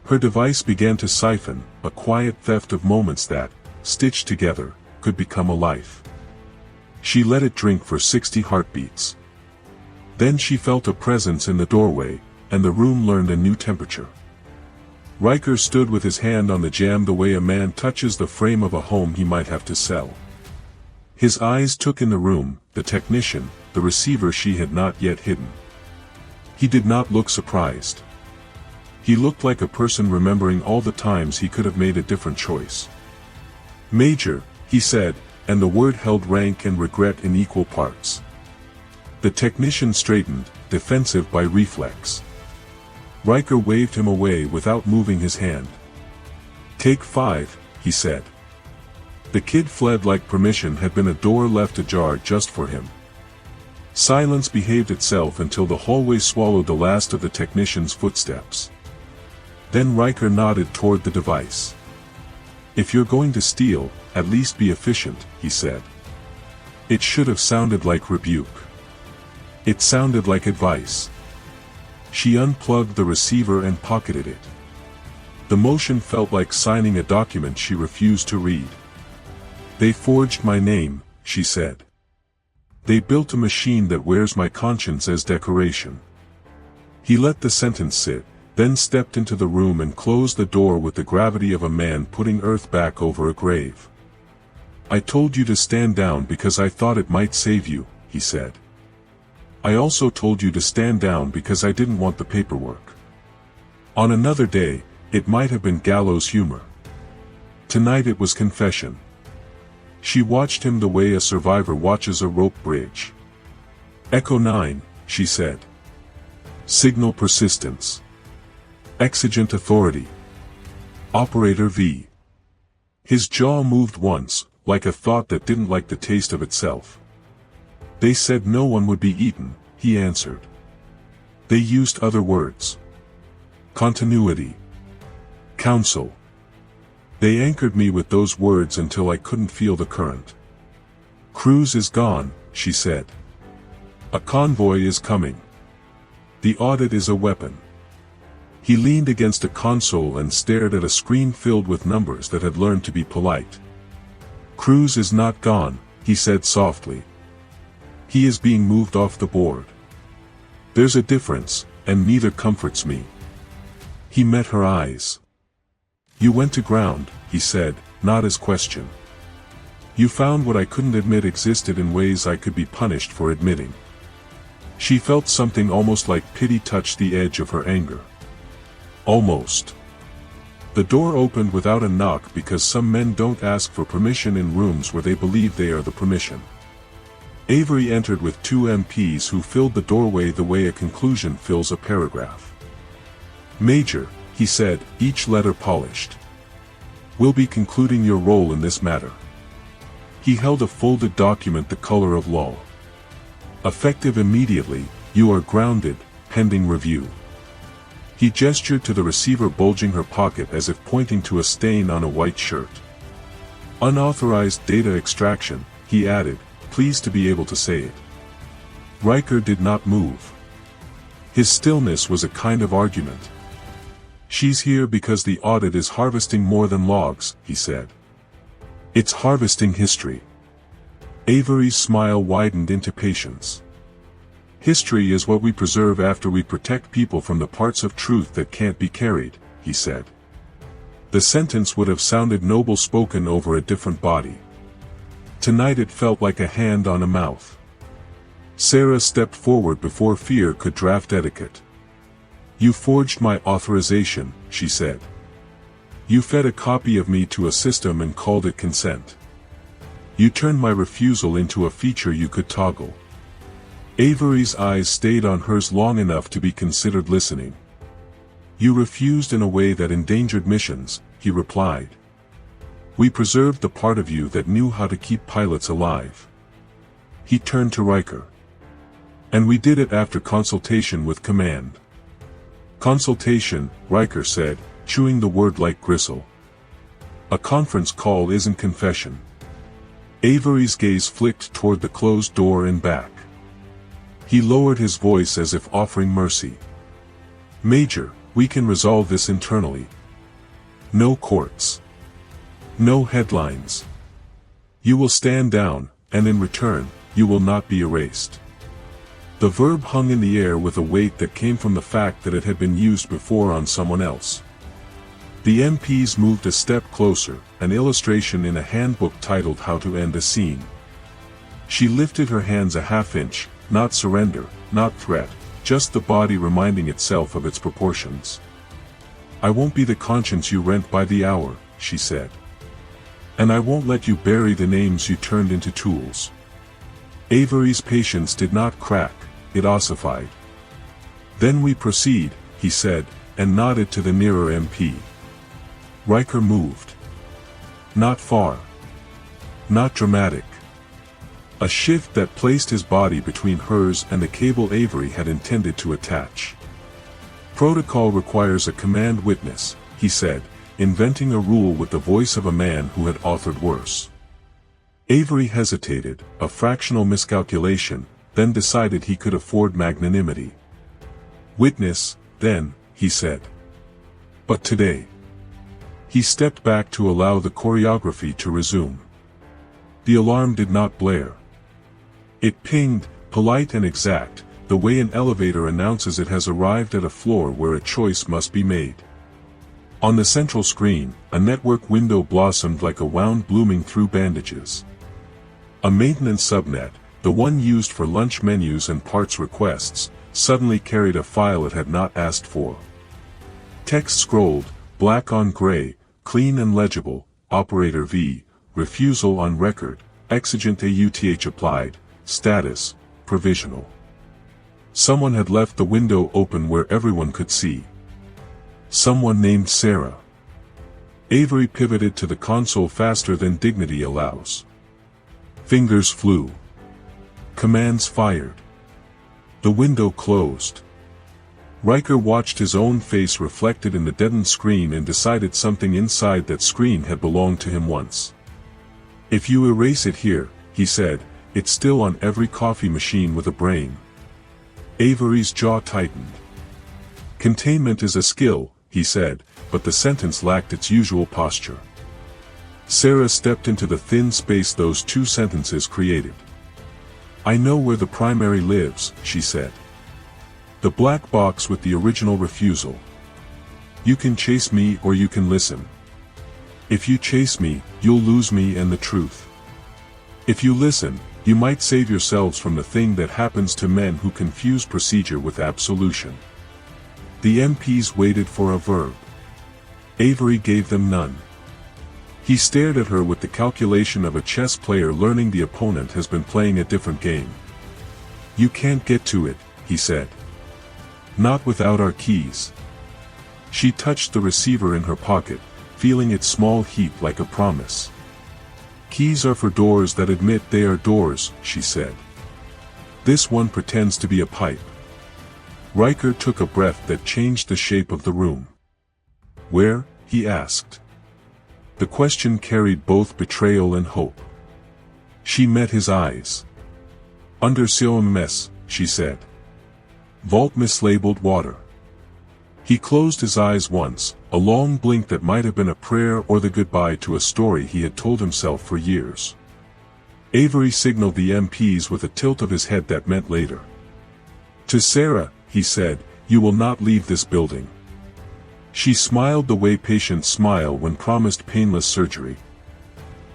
Her device began to siphon, a quiet theft of moments that, stitched together, could become a life. She let it drink for 60 heartbeats. Then she felt a presence in the doorway, and the room learned a new temperature. Riker stood with his hand on the jamb the way a man touches the frame of a home he might have to sell. His eyes took in the room, the technician, the receiver she had not yet hidden. He did not look surprised. He looked like a person remembering all the times he could have made a different choice. "Major," he said, and the word held rank and regret in equal parts. The technician straightened, defensive by reflex. Riker waved him away without moving his hand. "Take 5, he said. The kid fled like permission had been a door left ajar just for him. Silence behaved itself until the hallway swallowed the last of the technician's footsteps. Then Riker nodded toward the device. "If you're going to steal, at least be efficient," he said. It should have sounded like rebuke. It sounded like advice. She unplugged the receiver and pocketed it. The motion felt like signing a document she refused to read. "They forged my name," she said. "They built a machine that wears my conscience as decoration." He let the sentence sit, then stepped into the room and closed the door with the gravity of a man putting earth back over a grave. "I told you to stand down because I thought it might save you," he said. "I also told you to stand down because I didn't want the paperwork." On another day, it might have been gallows humor. Tonight it was confession. She watched him the way a survivor watches a rope bridge. "Echo 9, she said. Signal persistence. Exigent authority. Operator V. His jaw moved once, like a thought that didn't like the taste of itself. They said no one would be eaten, he answered. They used other words. Continuity. Counsel. They anchored me with those words until I couldn't feel the current. Cruz is gone, she said. A convoy is coming. The audit is a weapon. He leaned against a console and stared at a screen filled with numbers that had learned to be polite. Cruz is not gone, he said softly. He is being moved off the board. There's a difference, and neither comforts me. He met her eyes. You went to ground, he said, not as question. You found what I couldn't admit existed in ways I could be punished for admitting. She felt something almost like pity touch the edge of her anger. Almost. The door opened without a knock because some men don't ask for permission in rooms where they believe they are the permission. Avery entered with two MPs who filled the doorway the way a conclusion fills a paragraph. Major, he said, each letter polished. We'll be concluding your role in this matter. He held a folded document the color of law. Effective immediately, you are grounded, pending review. He gestured to the receiver bulging her pocket as if pointing to a stain on a white shirt. Unauthorized data extraction, he added, pleased to be able to say it. Riker did not move. His stillness was a kind of argument. She's here because the audit is harvesting more than logs, he said. It's harvesting history. Avery's smile widened into patience. History is what we preserve after we protect people from the parts of truth that can't be carried, he said. The sentence would have sounded noble spoken over a different body. Tonight it felt like a hand on a mouth. Sarah stepped forward before fear could draft etiquette. You forged my authorization, she said. You fed a copy of me to a system and called it consent. You turned my refusal into a feature you could toggle. Avery's eyes stayed on hers long enough to be considered listening. You refused in a way that endangered missions, he replied. We preserved the part of you that knew how to keep pilots alive. He turned to Riker. And we did it after consultation with command. Consultation, Riker said, chewing the word like gristle. A conference call isn't confession. Avery's gaze flicked toward the closed door and back. He lowered his voice as if offering mercy. Major, we can resolve this internally. No courts. No headlines. You will stand down, and in return, you will not be erased. The verb hung in the air with a weight that came from the fact that it had been used before on someone else. The MPs moved a step closer, an illustration in a handbook titled How to End a Scene. She lifted her hands a half-inch, not surrender, not threat, just the body reminding itself of its proportions. I won't be the conscience you rent by the hour, she said. And I won't let you bury the names you turned into tools. Avery's patience did not crack, it ossified. Then we proceed, he said, and nodded to the nearer MP. Riker moved. Not far. Not dramatic. A shift that placed his body between hers and the cable Avery had intended to attach. Protocol requires a command witness, he said, inventing a rule with the voice of a man who had authored worse. Avery hesitated, a fractional miscalculation, then decided he could afford magnanimity. Witness, then, he said. But today. He stepped back to allow the choreography to resume. The alarm did not blare. It pinged, polite and exact, the way an elevator announces it has arrived at a floor where a choice must be made. On the central screen, a network window blossomed like a wound blooming through bandages. A maintenance subnet, the one used for lunch menus and parts requests, suddenly carried a file it had not asked for. Text scrolled, black on gray, clean and legible, Operator V, refusal on record, exigent AUTH applied, status, provisional. Someone had left the window open where everyone could see. Someone named Sarah. Avery pivoted to the console faster than dignity allows. Fingers flew. Commands fired. The window closed. Riker watched his own face reflected in the deadened screen and decided something inside that screen had belonged to him once. "If you erase it here," he said, "it's still on every coffee machine with a brain." Avery's jaw tightened. "Containment is a skill," he said, but the sentence lacked its usual posture. Sarah stepped into the thin space those two sentences created. "I know where the primary lives," she said. "The black box with the original refusal. You can chase me or you can listen. If you chase me, you'll lose me and the truth. If you listen, you might save yourselves from the thing that happens to men who confuse procedure with absolution." The MPs waited for a verb. Avery gave them none. He stared at her with the calculation of a chess player learning the opponent has been playing a different game. "You can't get to it," he said. "Not without our keys." She touched the receiver in her pocket, feeling its small heat like a promise. "Keys are for doors that admit they are doors," she said. "This one pretends to be a pipe." Riker took a breath that changed the shape of the room. "Where?" he asked. The question carried both betrayal and hope. She met his eyes. "Under COMS," she said. "Vault mislabeled water." He closed his eyes once, a long blink that might have been a prayer or the goodbye to a story he had told himself for years. Avery signaled the MPs with a tilt of his head that meant later. "To Sarah," he said, "you will not leave this building." She smiled the way patients smile when promised painless surgery.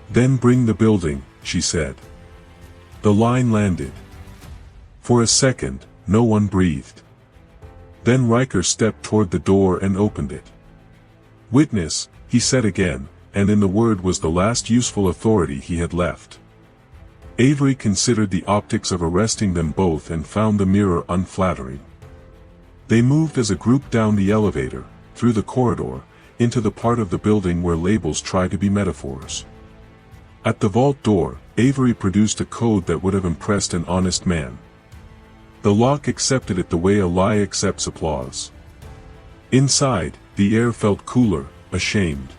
"Then bring the building," she said. The line landed. For a second, no one breathed. Then Riker stepped toward the door and opened it. "Witness," he said again, and in the word was the last useful authority he had left. Avery considered the optics of arresting them both and found the mirror unflattering. They moved as a group down the elevator, through the corridor, into the part of the building where labels try to be metaphors. At the vault door, Avery produced a code that would have impressed an honest man. The lock accepted it the way a lie accepts applause. Inside, the air felt cooler, ashamed.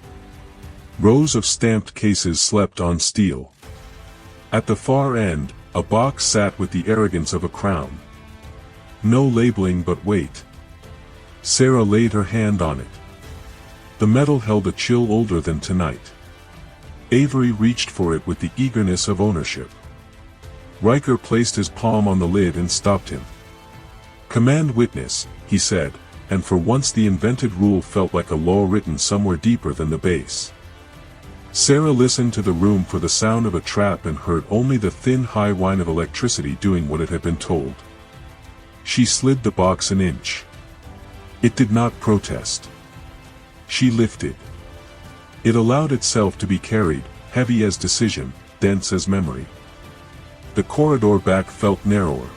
Rows of stamped cases slept on steel. At the far end, a box sat with the arrogance of a crown. No labeling but weight. Sarah laid her hand on it. The metal held a chill older than tonight. Avery reached for it with the eagerness of ownership. Riker placed his palm on the lid and stopped him. "Command witness," he said, and for once the invented rule felt like a law written somewhere deeper than the base. Sarah listened to the room for the sound of a trap and heard only the thin high whine of electricity doing what it had been told. She slid the box an inch. It did not protest. She lifted. It allowed itself to be carried, heavy as decision, dense as memory. The corridor back felt narrower.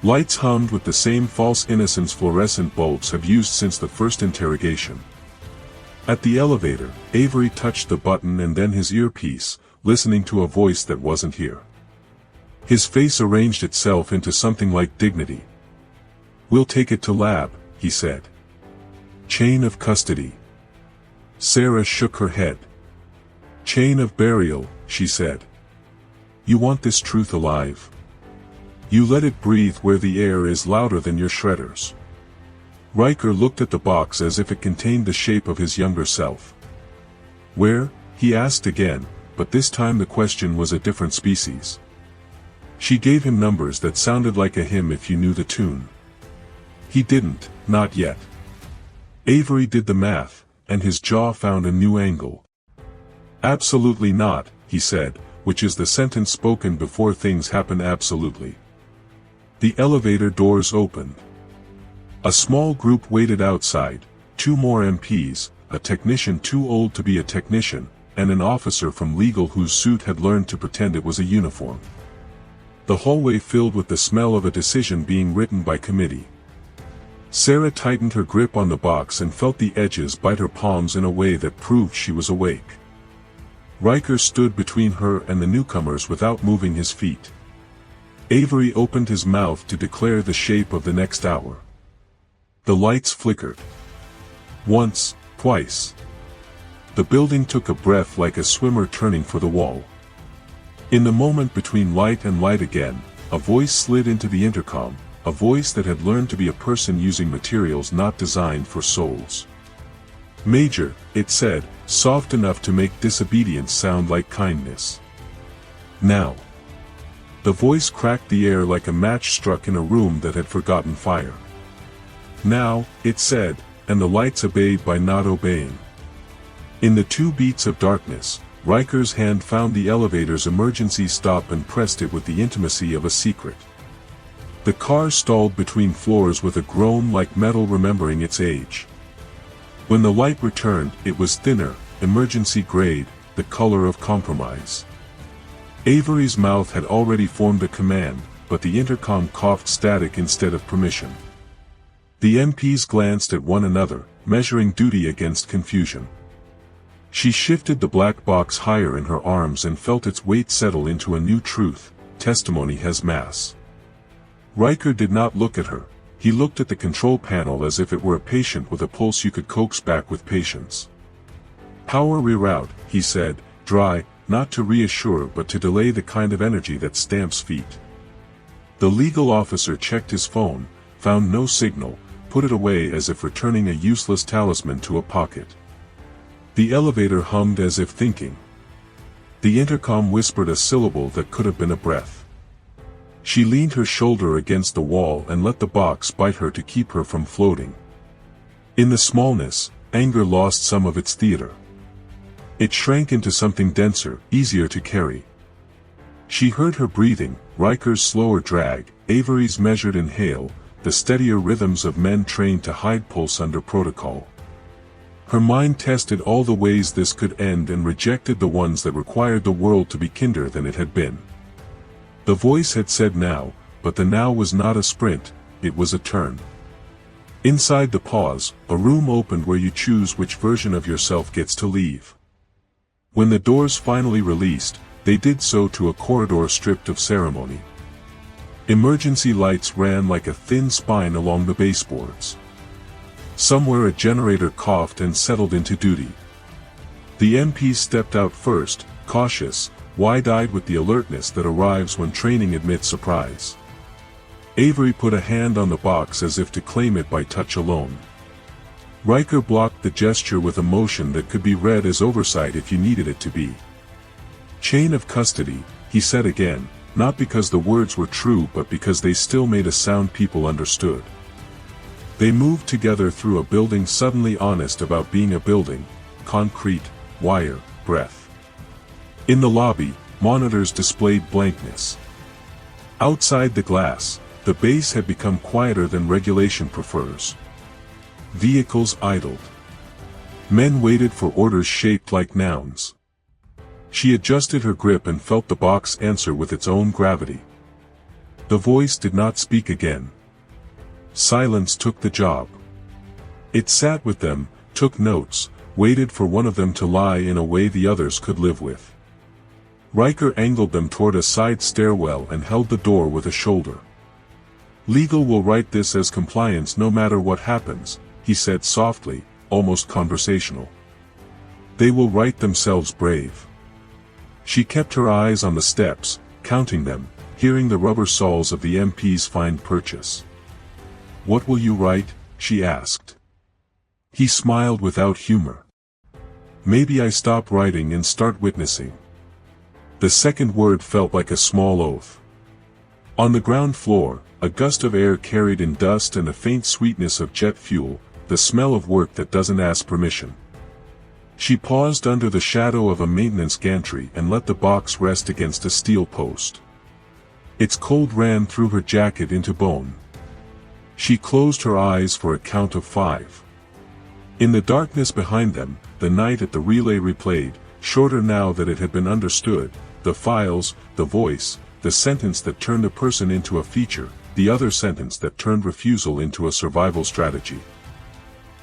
Lights hummed with the same false innocence fluorescent bulbs have used since the first interrogation. At the elevator, Avery touched the button and then his earpiece, listening to a voice that wasn't here. His face arranged itself into something like dignity. "We'll take it to lab," he said. "Chain of custody." Sarah shook her head. "Chain of burial," she said. "You want this truth alive? You let it breathe where the air is louder than your shredders." Riker looked at the box as if it contained the shape of his younger self. "Where?" he asked again, but this time the question was a different species. She gave him numbers that sounded like a hymn if you knew the tune. He didn't, not yet. Avery did the math, and his jaw found a new angle. "Absolutely not," he said, which is the sentence spoken before things happen absolutely. The elevator doors opened. A small group waited outside, 2 more MPs, a technician too old to be a technician, and an officer from legal whose suit had learned to pretend it was a uniform. the hallway filled with the smell of a decision being written by committee. Sarah tightened her grip on the box and felt the edges bite her palms in a way that proved she was awake. Riker stood between her and the newcomers without moving his feet. Avery opened his mouth to declare the shape of the next hour. The lights flickered. Once, twice. The building took a breath like a swimmer turning for the wall. In the moment between light and light again, a voice slid into the intercom, a voice that had learned to be a person using materials not designed for souls. "Major," it said, soft enough to make disobedience sound like kindness. "Now." The voice cracked the air like a match struck in a room that had forgotten fire. "Now," it said, and the lights obeyed by not obeying. In the 2 beats of darkness, Riker's hand found the elevator's emergency stop and pressed it with the intimacy of a secret. The car stalled between floors with a groan like metal remembering its age. When the light returned, it was thinner, emergency grade, the color of compromise. Avery's mouth had already formed a command, but the intercom coughed static instead of permission. The MPs glanced at one another, measuring duty against confusion. She shifted the black box higher in her arms and felt its weight settle into a new truth: testimony has mass. Riker did not look at her. He looked at the control panel as if it were a patient with a pulse you could coax back with patience. "Power reroute," he said, dry, not to reassure but to delay the kind of energy that stamps feet. The legal officer checked his phone, found no signal, put it away as if returning a useless talisman to a pocket. The elevator hummed as if thinking. The intercom whispered a syllable that could have been a breath. She leaned her shoulder against the wall and let the box bite her to keep her from floating. In the smallness, anger lost some of its theater. It shrank into something denser, easier to carry. She heard her breathing, Riker's slower drag, Avery's measured inhale, the steadier rhythms of men trained to hide pulse under protocol. Her mind tested all the ways this could end and rejected the ones that required the world to be kinder than it had been. The voice had said now, but the now was not a sprint, it was a turn. Inside the pause, a room opened where you choose which version of yourself gets to leave. When the doors finally released, they did so to a corridor stripped of ceremony. Emergency lights ran like a thin spine along the baseboards. Somewhere a generator coughed and settled into duty. The MPs stepped out first, cautious, wide-eyed with the alertness that arrives when training admits surprise. Avery put a hand on the box as if to claim it by touch alone. Riker blocked the gesture with a motion that could be read as oversight if you needed it to be. "Chain of custody," he said again, not because the words were true but because they still made a sound people understood. They moved together through a building suddenly honest about being a building: concrete, wire, breath. In the lobby, monitors displayed blankness. Outside the glass, the base had become quieter than regulation prefers. Vehicles idled. Men waited for orders shaped like nouns. She adjusted her grip and felt the box answer with its own gravity. The voice did not speak again. Silence took the job. It sat with them, took notes, waited for one of them to lie in a way the others could live with. Riker angled them toward a side stairwell and held the door with a shoulder. "Legal will write this as compliance no matter what happens," he said softly, almost conversational. "They will write themselves brave." She kept her eyes on the steps, counting them, hearing the rubber soles of the MP's fine purchase. "What will you write?" she asked. He smiled without humor. "Maybe I stop writing and start witnessing." The second word felt like a small oath. On the ground floor, a gust of air carried in dust and a faint sweetness of jet fuel, the smell of work that doesn't ask permission. She paused under the shadow of a maintenance gantry and let the box rest against a steel post. Its cold ran through her jacket into bone. She closed her eyes for a count of 5. In the darkness behind them, the night at the relay replayed, shorter now that it had been understood, the files, the voice, the sentence that turned a person into a feature, the other sentence that turned refusal into a survival strategy.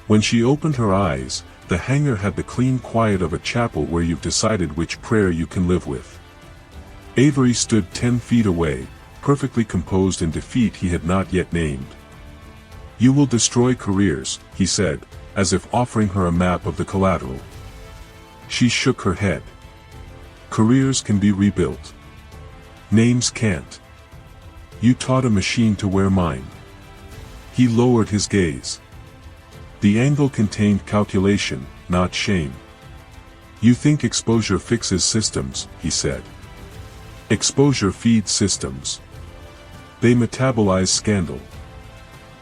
When she opened her eyes, the hangar had the clean quiet of a chapel where you've decided which prayer you can live with. Avery stood 10 feet away, perfectly composed in defeat he had not yet named. "You will destroy careers," he said, as if offering her a map of the collateral. She shook her head. "Careers can be rebuilt. Names can't. You taught a machine to wear mine." He lowered his gaze. The angle contained calculation, not shame. "You think exposure fixes systems," he said. "Exposure feeds systems. They metabolize scandal."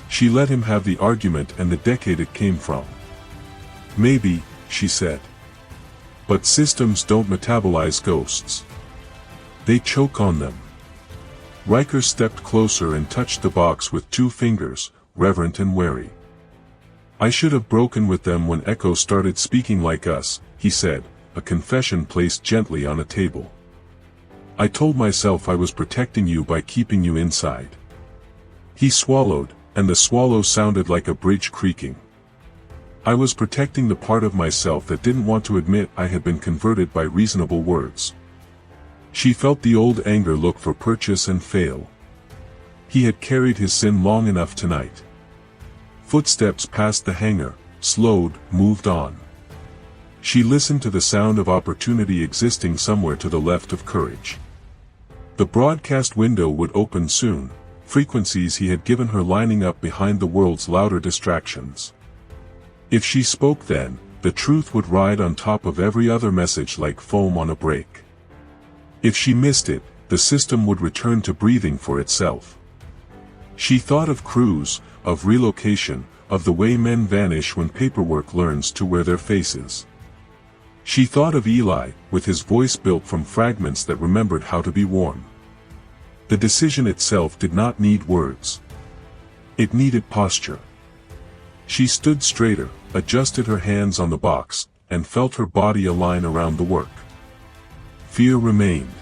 She let him have the argument and the decade it came from. "Maybe," she said. "But systems don't metabolize ghosts. They choke on them." Riker stepped closer and touched the box with 2 fingers, reverent and wary. "I should have broken with them when Echo started speaking like us," he said, a confession placed gently on a table. "I told myself I was protecting you by keeping you inside." He swallowed, and the swallow sounded like a bridge creaking. "I was protecting the part of myself that didn't want to admit I had been converted by reasonable words." She felt the old anger look for purchase and fail. He had carried his sin long enough tonight. Footsteps passed the hangar, slowed, moved on. She listened to the sound of opportunity existing somewhere to the left of courage. The broadcast window would open soon, frequencies he had given her lining up behind the world's louder distractions. If she spoke then, the truth would ride on top of every other message like foam on a break. If she missed it, the system would return to breathing for itself. She thought of crews, of relocation, of the way men vanish when paperwork learns to wear their faces. She thought of Eli, with his voice built from fragments that remembered how to be worn. The decision itself did not need words. It needed posture. She stood straighter, adjusted her hands on the box, and felt her body align around the work. Fear remained.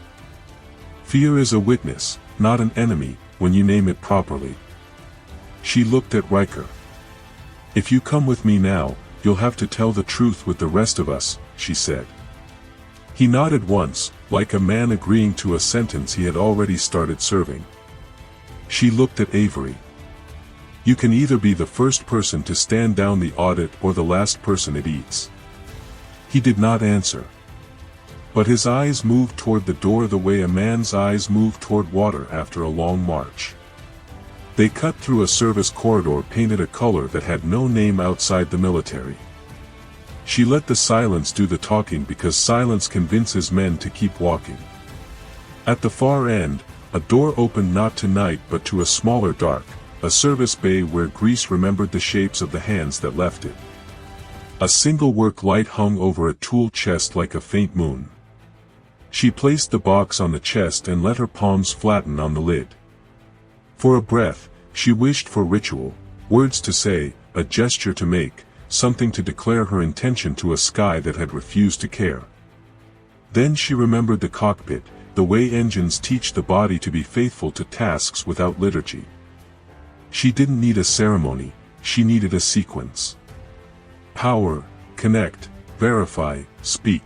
Fear is a witness, not an enemy, when you name it properly. She looked at Riker. "If you come with me now, you'll have to tell the truth with the rest of us," she said. He nodded once, like a man agreeing to a sentence he had already started serving. She looked at Avery. "You can either be the first person to stand down the audit or the last person it eats." He did not answer. But his eyes moved toward the door the way a man's eyes move toward water after a long march. They cut through a service corridor painted a color that had no name outside the military. She let the silence do the talking because silence convinces men to keep walking. At the far end, a door opened not to night but to a smaller dark, a service bay where grease remembered the shapes of the hands that left it. A single work light hung over a tool chest like a faint moon. She placed the box on the chest and let her palms flatten on the lid. For a breath, she wished for ritual, words to say, a gesture to make, something to declare her intention to a sky that had refused to care. Then she remembered the cockpit, the way engines teach the body to be faithful to tasks without liturgy. She didn't need a ceremony, she needed a sequence. Power, connect, verify, speak.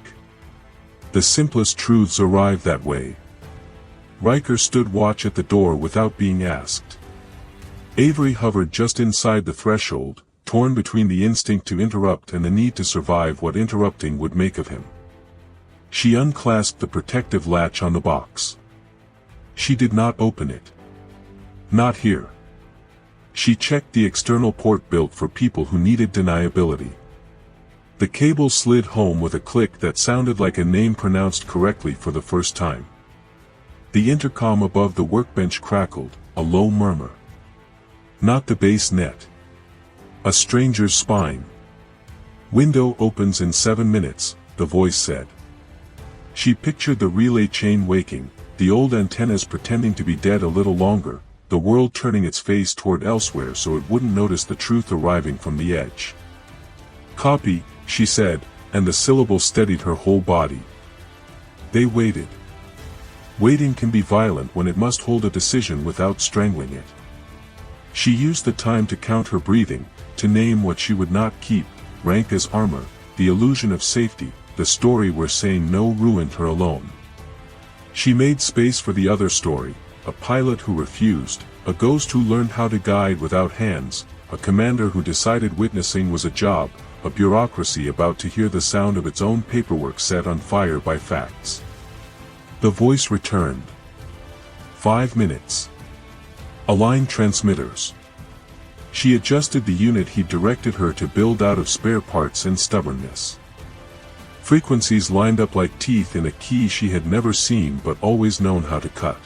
The simplest truths arrive that way. Riker stood watch at the door without being asked. Avery hovered just inside the threshold, torn between the instinct to interrupt and the need to survive what interrupting would make of him. She unclasped the protective latch on the box. She did not open it. Not here. She checked the external port built for people who needed deniability. The cable slid home with a click that sounded like a name pronounced correctly for the first time. The intercom above the workbench crackled, a low murmur. Not the base net. A stranger's spine. Window opens in 7 minutes, the voice said. She pictured the relay chain waking, the old antennas pretending to be dead a little longer, the world turning its face toward elsewhere so it wouldn't notice the truth arriving from the edge. Copy, she said, and the syllable steadied her whole body. They waited. Waiting can be violent when it must hold a decision without strangling it. She used the time to count her breathing, to name what she would not keep, rank as armor, the illusion of safety, the story where saying no ruined her alone. She made space for the other story, a pilot who refused, a ghost who learned how to guide without hands, a commander who decided witnessing was a job, a bureaucracy about to hear the sound of its own paperwork set on fire by facts. The voice returned. 5 minutes. Align transmitters. She adjusted the unit he directed her to build out of spare parts and stubbornness. Frequencies lined up like teeth in a key she had never seen but always known how to cut.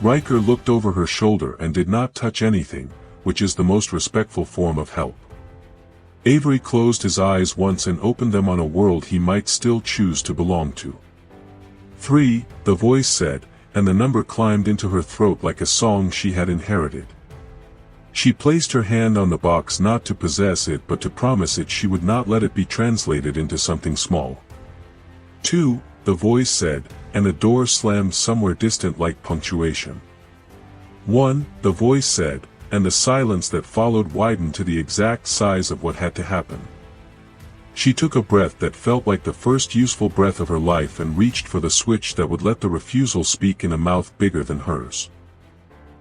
Riker looked over her shoulder and did not touch anything, which is the most respectful form of help. Avery closed his eyes once and opened them on a world he might still choose to belong to. 3, the voice said, and the number climbed into her throat like a song she had inherited. She placed her hand on the box not to possess it but to promise it she would not let it be translated into something small. 2, the voice said, and a door slammed somewhere distant like punctuation. 1, the voice said, and the silence that followed widened to the exact size of what had to happen. She took a breath that felt like the first useful breath of her life and reached for the switch that would let the refusal speak in a mouth bigger than hers.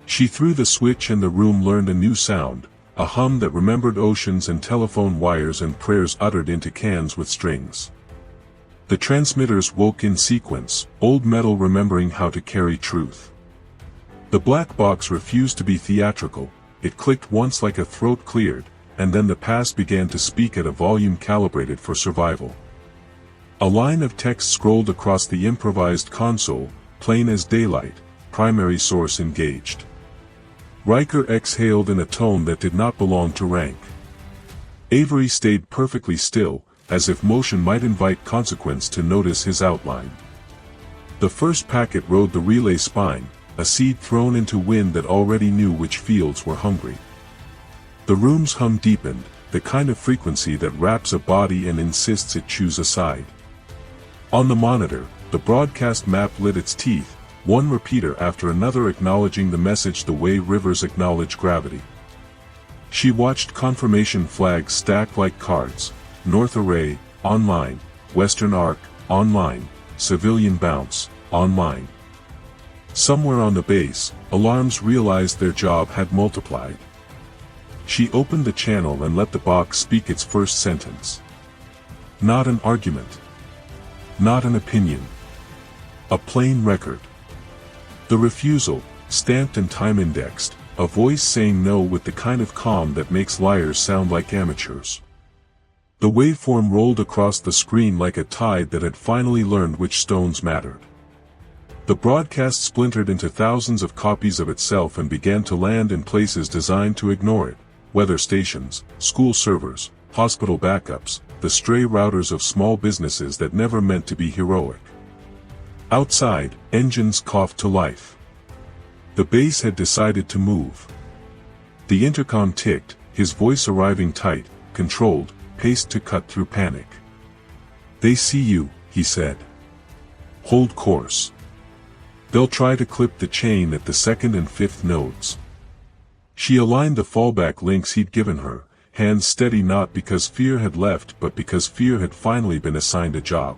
She threw the switch and the room learned a new sound, a hum that remembered oceans and telephone wires and prayers uttered into cans with strings. The transmitters woke in sequence, old metal remembering how to carry truth. The black box refused to be theatrical, it clicked once like a throat cleared, and then the past began to speak at a volume calibrated for survival. A line of text scrolled across the improvised console, plain as daylight, primary source engaged. Riker exhaled in a tone that did not belong to rank. Avery stayed perfectly still, as if motion might invite consequence to notice his outline. The first packet rode the relay spine, a seed thrown into wind that already knew which fields were hungry. The room's hum deepened, the kind of frequency that wraps a body and insists it choose a side. On the monitor, the broadcast map lit its teeth, one repeater after another acknowledging the message the way rivers acknowledge gravity. She watched confirmation flags stack like cards, North Array, online, Western Arc, online, Civilian Bounce, online. Somewhere on the base, alarms realized their job had multiplied. She opened the channel and let the box speak its first sentence. Not an argument. Not an opinion. A plain record. The refusal, stamped and time-indexed, a voice saying no with the kind of calm that makes liars sound like amateurs. The waveform rolled across the screen like a tide that had finally learned which stones mattered. The broadcast splintered into thousands of copies of itself and began to land in places designed to ignore it. Weather stations, school servers, hospital backups, the stray routers of small businesses that never meant to be heroic. Outside, engines coughed to life. The base had decided to move. The intercom ticked, his voice arriving tight, controlled, paced to cut through panic. They see you, he said. Hold course. They'll try to clip the chain at the 2nd and 5th nodes. She aligned the fallback links he'd given her, hands steady not because fear had left but because fear had finally been assigned a job.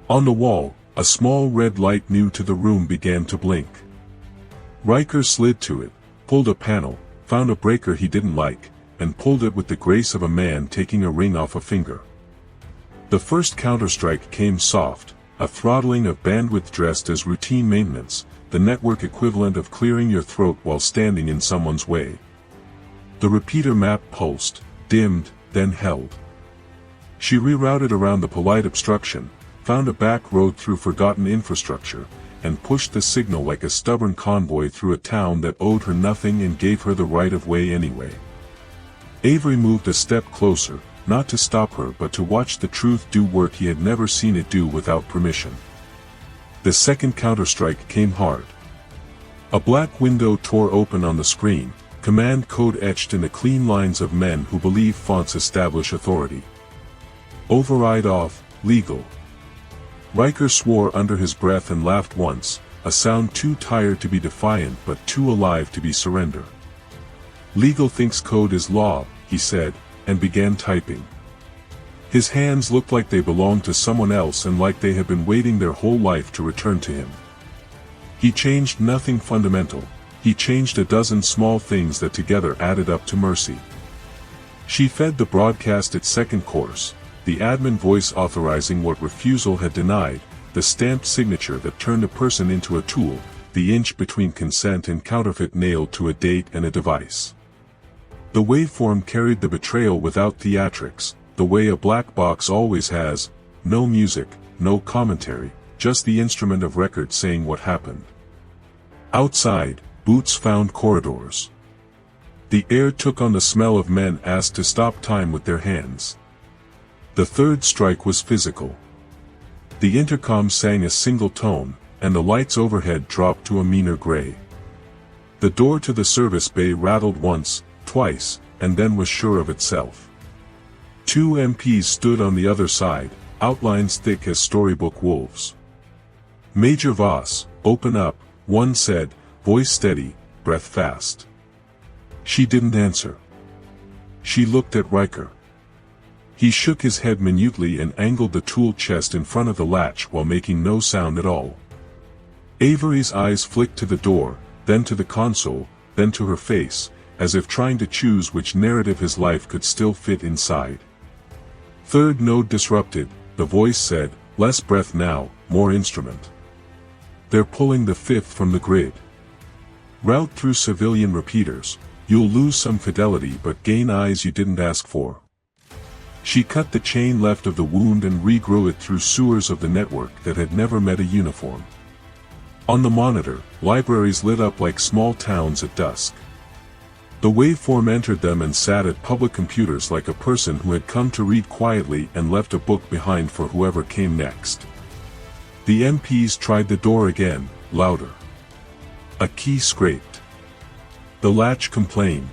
On the wall, a small red light new to the room began to blink. Riker slid to it, pulled a panel, found a breaker he didn't like, and pulled it with the grace of a man taking a ring off a finger. The first counterstrike came soft, a throttling of bandwidth dressed as routine maintenance, the network equivalent of clearing your throat while standing in someone's way. The repeater map pulsed, dimmed, then held. She rerouted around the polite obstruction, found a back road through forgotten infrastructure, and pushed the signal like a stubborn convoy through a town that owed her nothing and gave her the right of way anyway. Avery moved a step closer, not to stop her but to watch the truth do work he had never seen it do without permission. The second counterstrike came hard. A black window tore open on the screen, command code etched in the clean lines of men who believe fonts establish authority. Override off, legal. Riker swore under his breath and laughed once, a sound too tired to be defiant but too alive to be surrender. "Legal thinks code is law," he said, and began typing. His hands looked like they belonged to someone else and like they had been waiting their whole life to return to him. He changed nothing fundamental. He changed a dozen small things that together added up to mercy. She fed the broadcast its second course, the admin voice authorizing what refusal had denied, the stamped signature that turned a person into a tool, the inch between consent and counterfeit nailed to a date and a device. The waveform carried the betrayal without theatrics, the way a black box always has, no music, no commentary, just the instrument of record saying what happened. Outside, boots found corridors. The air took on the smell of men asked to stop time with their hands. The third strike was physical. The intercom sang a single tone, and the lights overhead dropped to a meaner gray. The door to the service bay rattled once, twice, and then was sure of itself. Two MPs stood on the other side, outlines thick as storybook wolves. "Major Voss, open up," one said, voice steady, breath fast. She didn't answer. She looked at Riker. He shook his head minutely and angled the tool chest in front of the latch while making no sound at all. Avery's eyes flicked to the door, then to the console, then to her face, as if trying to choose which narrative his life could still fit inside. "Third node disrupted," the voice said, "less breath now, more instrument. They're pulling the fifth from the grid. Route through civilian repeaters. You'll lose some fidelity but gain eyes you didn't ask for." She cut the chain left of the wound and regrew it through sewers of the network that had never met a uniform. On the monitor, libraries lit up like small towns at dusk. The waveform entered them and sat at public computers like a person who had come to read quietly and left a book behind for whoever came next. The MPs tried the door again, louder. A key scraped. The latch complained.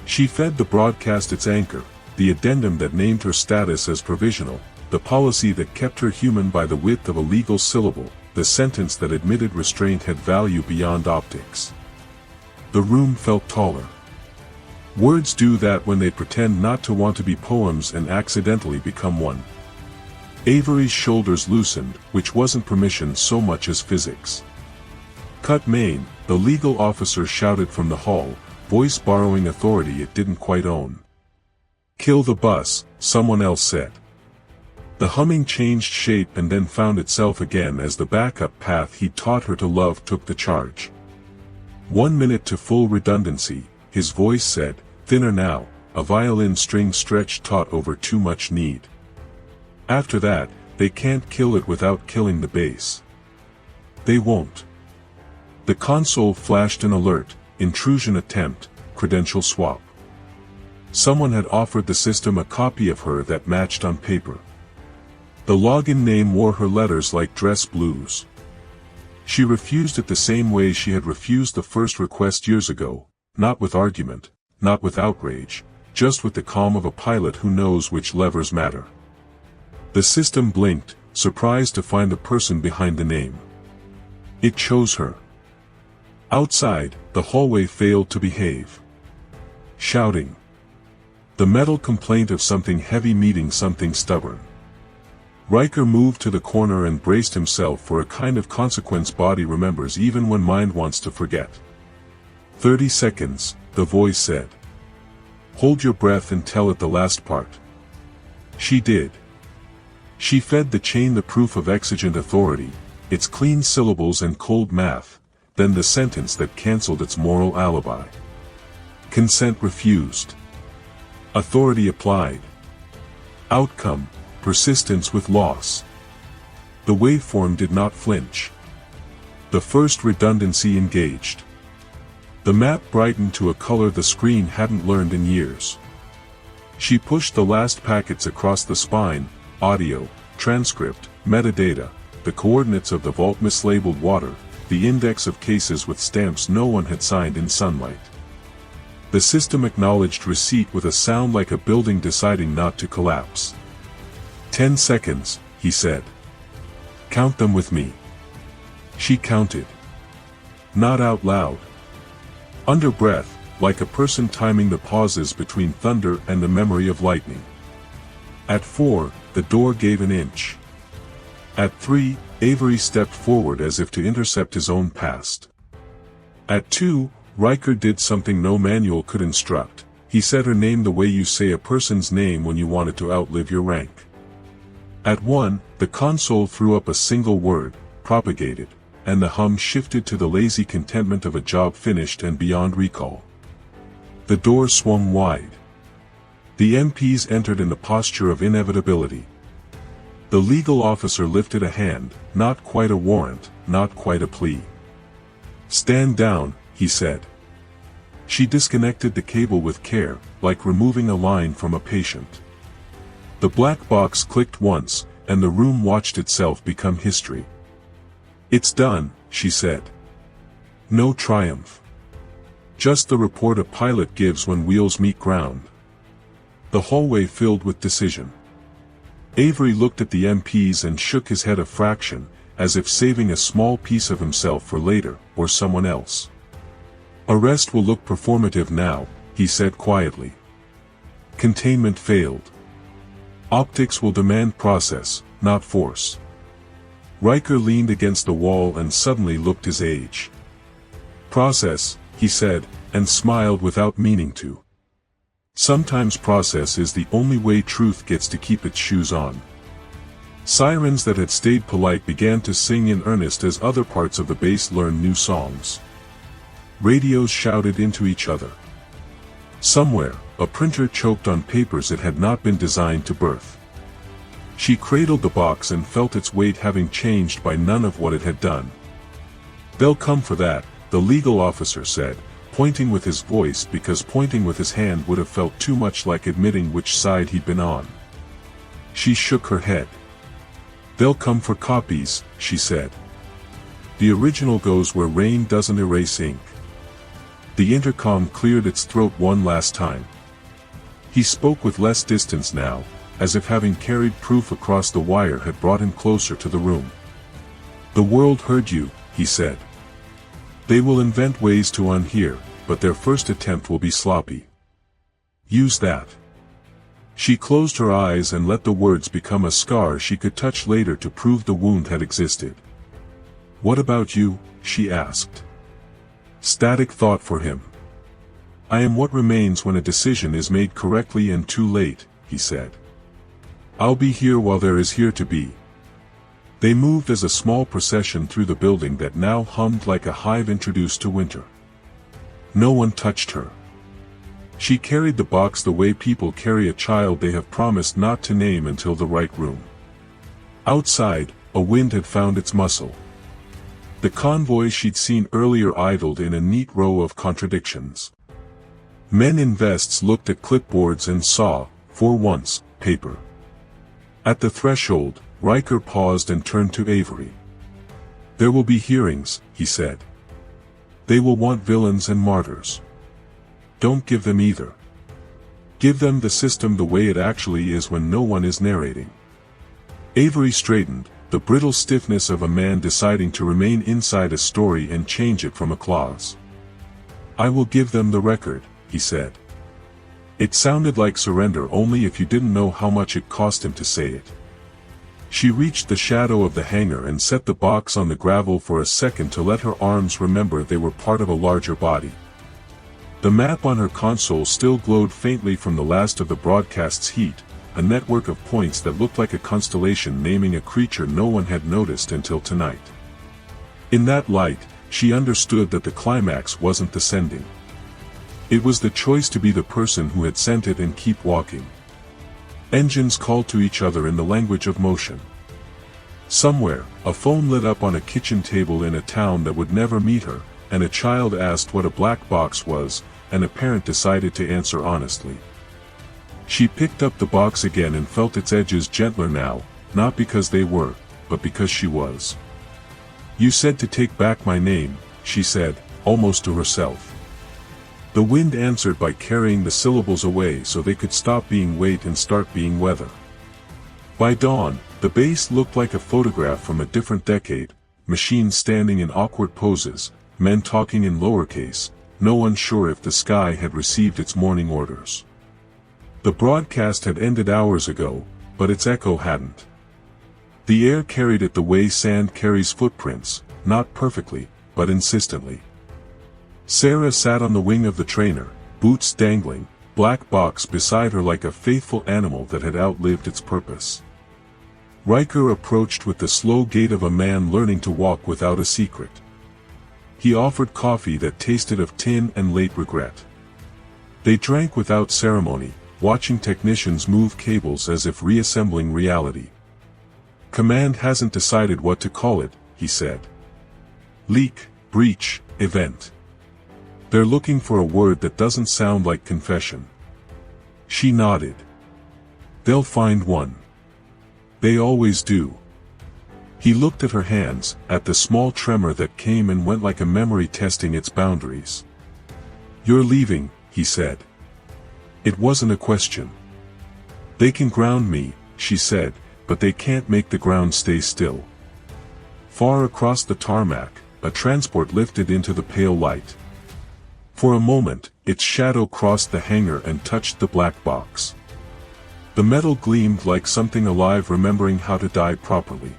She fed the broadcast its anchor, the addendum that named her status as provisional, the policy that kept her human by the width of a legal syllable, the sentence that admitted restraint had value beyond optics. The room felt taller. Words do that when they pretend not to want to be poems and accidentally become one. Avery's shoulders loosened, which wasn't permission so much as physics. "Cut main," the legal officer shouted from the hall, voice borrowing authority it didn't quite own. "Kill the bus," someone else said. The humming changed shape and then found itself again as the backup path he taught her to love took the charge. 1 minute to full redundancy, his voice said, thinner now, a violin string stretched taut over too much need. After that, they can't kill it without killing the base. They won't. The console flashed an alert, intrusion attempt, credential swap. Someone had offered the system a copy of her that matched on paper. The login name wore her letters like dress blues. She refused it the same way she had refused the first request years ago, not with argument, not with outrage, just with the calm of a pilot who knows which levers matter. The system blinked, surprised to find the person behind the name. It chose her. Outside, the hallway failed to behave. Shouting. The metal complaint of something heavy meeting something stubborn. Riker moved to the corner and braced himself for a kind of consequence body remembers even when mind wants to forget. 30 seconds, the voice said. Hold your breath and tell it the last part. She did. She fed the chain the proof of exigent authority, its clean syllables and cold math, then the sentence that cancelled its moral alibi. Consent refused. Authority applied. Outcome, persistence with loss. The waveform did not flinch. The first redundancy engaged. The map brightened to a color the screen hadn't learned in years. She pushed the last packets across the spine, audio, transcript, metadata, the coordinates of the vault mislabeled water, the index of cases with stamps no one had signed in sunlight. The system acknowledged receipt with a sound like a building deciding not to collapse. 10 seconds, he said. Count them with me. She counted. Not out loud. Under breath, like a person timing the pauses between thunder and the memory of lightning. At 4, the door gave an inch. At 3, Avery stepped forward as if to intercept his own past. At 2, Riker did something no manual could instruct. He said her name the way you say a person's name when you wanted to outlive your rank. At 1, the console threw up a single word, propagated, and the hum shifted to the lazy contentment of a job finished and beyond recall. The door swung wide. The MPs entered in the posture of inevitability. The legal officer lifted a hand, not quite a warrant, not quite a plea. "Stand down," he said. She disconnected the cable with care, like removing a line from a patient. The black box clicked once, and the room watched itself become history. "It's done," she said. No triumph. Just the report a pilot gives when wheels meet ground. The hallway filled with decision. Avery looked at the MPs and shook his head a fraction, as if saving a small piece of himself for later, or someone else. "Arrest will look performative now," he said quietly. "Containment failed. Optics will demand process, not force." Riker leaned against the wall and suddenly looked his age. "Process," he said, and smiled without meaning to. Sometimes process is the only way truth gets to keep its shoes on. Sirens that had stayed polite began to sing in earnest as other parts of the base learned new songs. Radios shouted into each other. Somewhere, a printer choked on papers it had not been designed to birth. She cradled the box and felt its weight having changed by none of what it had done. "They'll come for that," the legal officer said, pointing with his voice because pointing with his hand would have felt too much like admitting which side he'd been on. She shook her head. "They'll come for copies," she said. "The original goes where rain doesn't erase ink." The intercom cleared its throat one last time. He spoke with less distance now, as if having carried proof across the wire had brought him closer to the room. "The world heard you," he said. "They will invent ways to unhear, but their first attempt will be sloppy. Use that." She closed her eyes and let the words become a scar she could touch later to prove the wound had existed. "What about you?" she asked. Static thought for him. "I am what remains when a decision is made correctly and too late," he said. "I'll be here while there is here to be." They moved as a small procession through the building that now hummed like a hive introduced to winter. No one touched her. She carried the box the way people carry a child they have promised not to name until the right room. Outside, a wind had found its muscle. The convoy she'd seen earlier idled in a neat row of contradictions. Men in vests looked at clipboards and saw, for once, paper. At the threshold, Riker paused and turned to Avery. "There will be hearings," he said. "They will want villains and martyrs. Don't give them either. Give them the system the way it actually is when no one is narrating." Avery straightened, the brittle stiffness of a man deciding to remain inside a story and change it from a clause. "I will give them the record," he said. It sounded like surrender only if you didn't know how much it cost him to say it. She reached the shadow of the hangar and set the box on the gravel for a second to let her arms remember they were part of a larger body. The map on her console still glowed faintly from the last of the broadcast's heat, a network of points that looked like a constellation naming a creature no one had noticed until tonight. In that light, she understood that the climax wasn't the sending. It was the choice to be the person who had sent it and keep walking. Engines called to each other in the language of motion. Somewhere, a phone lit up on a kitchen table in a town that would never meet her, and a child asked what a black box was, and a parent decided to answer honestly. She picked up the box again and felt its edges gentler now, not because they were, but because she was. "You said to take back my name," she said, almost to herself. The wind answered by carrying the syllables away so they could stop being weight and start being weather. By dawn, The base looked like a photograph from a different decade, machines standing in awkward poses, men talking in lowercase, no one sure if the sky had received its morning orders. The broadcast had ended hours ago, but its echo hadn't. The air carried it the way sand carries footprints, not perfectly, but insistently. Sarah sat on the wing of the trainer, boots dangling, black box beside her like a faithful animal that had outlived its purpose. Riker approached with the slow gait of a man learning to walk without a secret. He offered coffee that tasted of tin and late regret. They drank without ceremony, watching technicians move cables as if reassembling reality. Command hasn't decided what to call it, he said. Leak, breach, event. They're looking for a word that doesn't sound like confession. She nodded. They'll find one. They always do. He looked at her hands, at the small tremor that came and went like a memory testing its boundaries. You're leaving, he said. It wasn't a question. They can ground me, she said, but they can't make the ground stay still. Far across the tarmac, a transport lifted into the pale light. For a moment, its shadow crossed the hangar and touched the black box. The metal gleamed like something alive remembering how to die properly.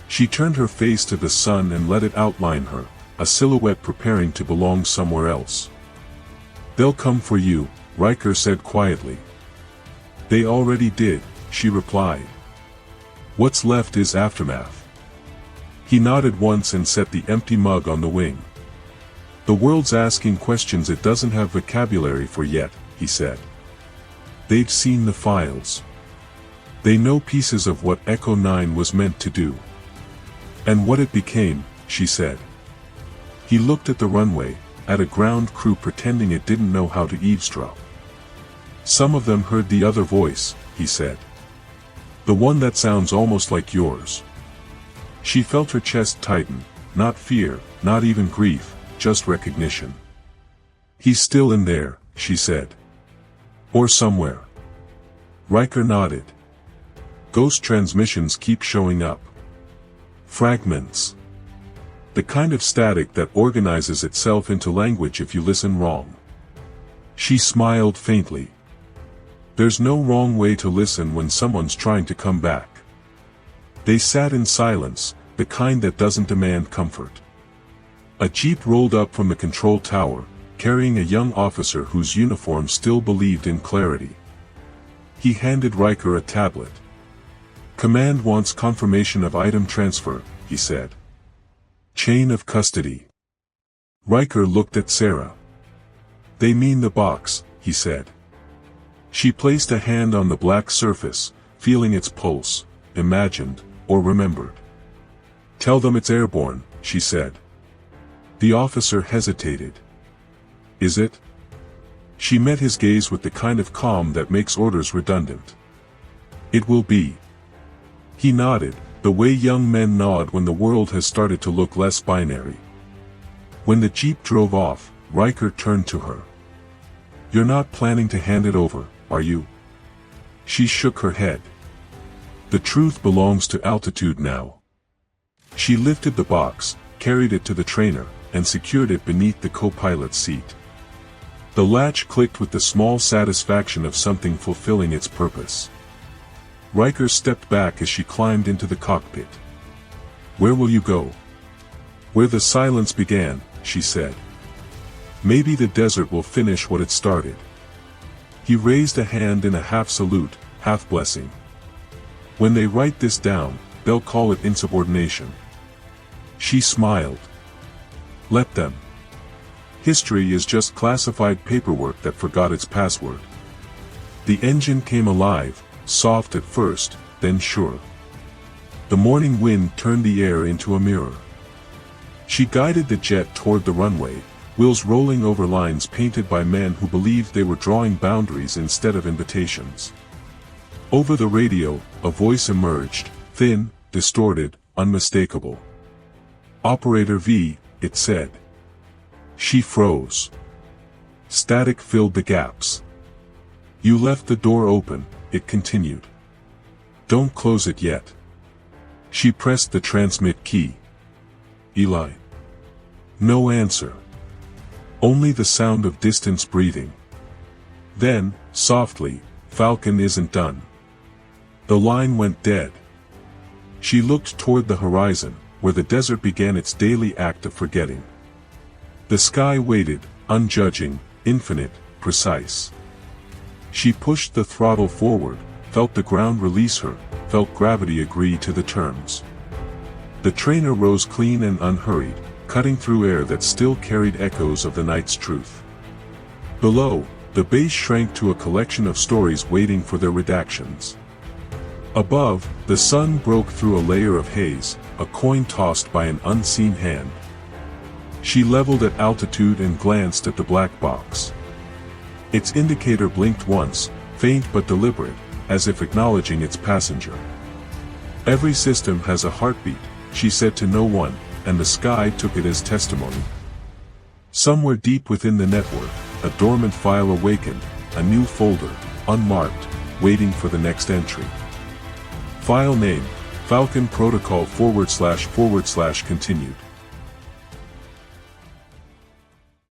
She turned her face to the sun and let it outline her, a silhouette preparing to belong somewhere else. They'll come for you, Riker said quietly. They already did, she replied. What's left is aftermath. He nodded once and set the empty mug on the wing. The world's asking questions it doesn't have vocabulary for yet, he said. They've seen the files. They know pieces of what Echo 9 was meant to do. And what it became, she said. He looked at the runway, at a ground crew pretending it didn't know how to eavesdrop. Some of them heard the other voice, he said. The one that sounds almost like yours. She felt her chest tighten, not fear, not even grief, just recognition. He's still in there, she said. Or somewhere. Riker nodded. Ghost transmissions keep showing up. Fragments. The kind of static that organizes itself into language if you listen wrong. She smiled faintly. There's no wrong way to listen when someone's trying to come back. They sat in silence, the kind that doesn't demand comfort. A jeep rolled up from the control tower, carrying a young officer whose uniform still believed in clarity. He handed Riker a tablet. Command wants confirmation of item transfer, he said. Chain of custody. Riker looked at Sarah. They mean the box, he said. She placed a hand on the black surface, feeling its pulse, imagined, or remembered. Tell them it's airborne, she said. The officer hesitated. Is it? She met his gaze with the kind of calm that makes orders redundant. It will be. He nodded, the way young men nod when the world has started to look less binary. When the jeep drove off, Riker turned to her. You're not planning to hand it over, are you? She shook her head. The truth belongs to altitude now. She lifted the box, carried it to the trainer, and secured it beneath the co-pilot's seat. The latch clicked with the small satisfaction of something fulfilling its purpose. Riker stepped back as she climbed into the cockpit. Where will you go? Where the silence began, she said. Maybe the desert will finish what it started. He raised a hand in a half salute, half blessing. When they write this down, they'll call it insubordination. She smiled. Let them. History is just classified paperwork that forgot its password. The engine came alive, soft at first, then sure. The morning wind turned the air into a mirror. She guided the jet toward the runway, wheels rolling over lines painted by men who believed they were drawing boundaries instead of invitations. Over the radio, a voice emerged, thin, distorted, unmistakable. Operator V, it said. She froze. Static filled the gaps. You left the door open, it continued. Don't close it yet. She pressed the transmit key. Eli. No answer. Only the sound of distant breathing. Then, softly, Falcon isn't done. The line went dead. She looked toward the horizon, where the desert began its daily act of forgetting. The sky waited, unjudging, infinite, precise. She pushed the throttle forward, felt the ground release her, felt gravity agree to the terms. The trainer rose clean and unhurried, cutting through air that still carried echoes of the night's truth. Below, the base shrank to a collection of stories waiting for their redactions. Above, the sun broke through a layer of haze, a coin tossed by an unseen hand. She leveled at altitude and glanced at the black box. Its indicator blinked once, faint but deliberate, as if acknowledging its passenger. Every system has a heartbeat, she said to no one, and the sky took it as testimony. Somewhere deep within the network, a dormant file awakened, a new folder, unmarked, waiting for the next entry. File name, Falcon Protocol // continued.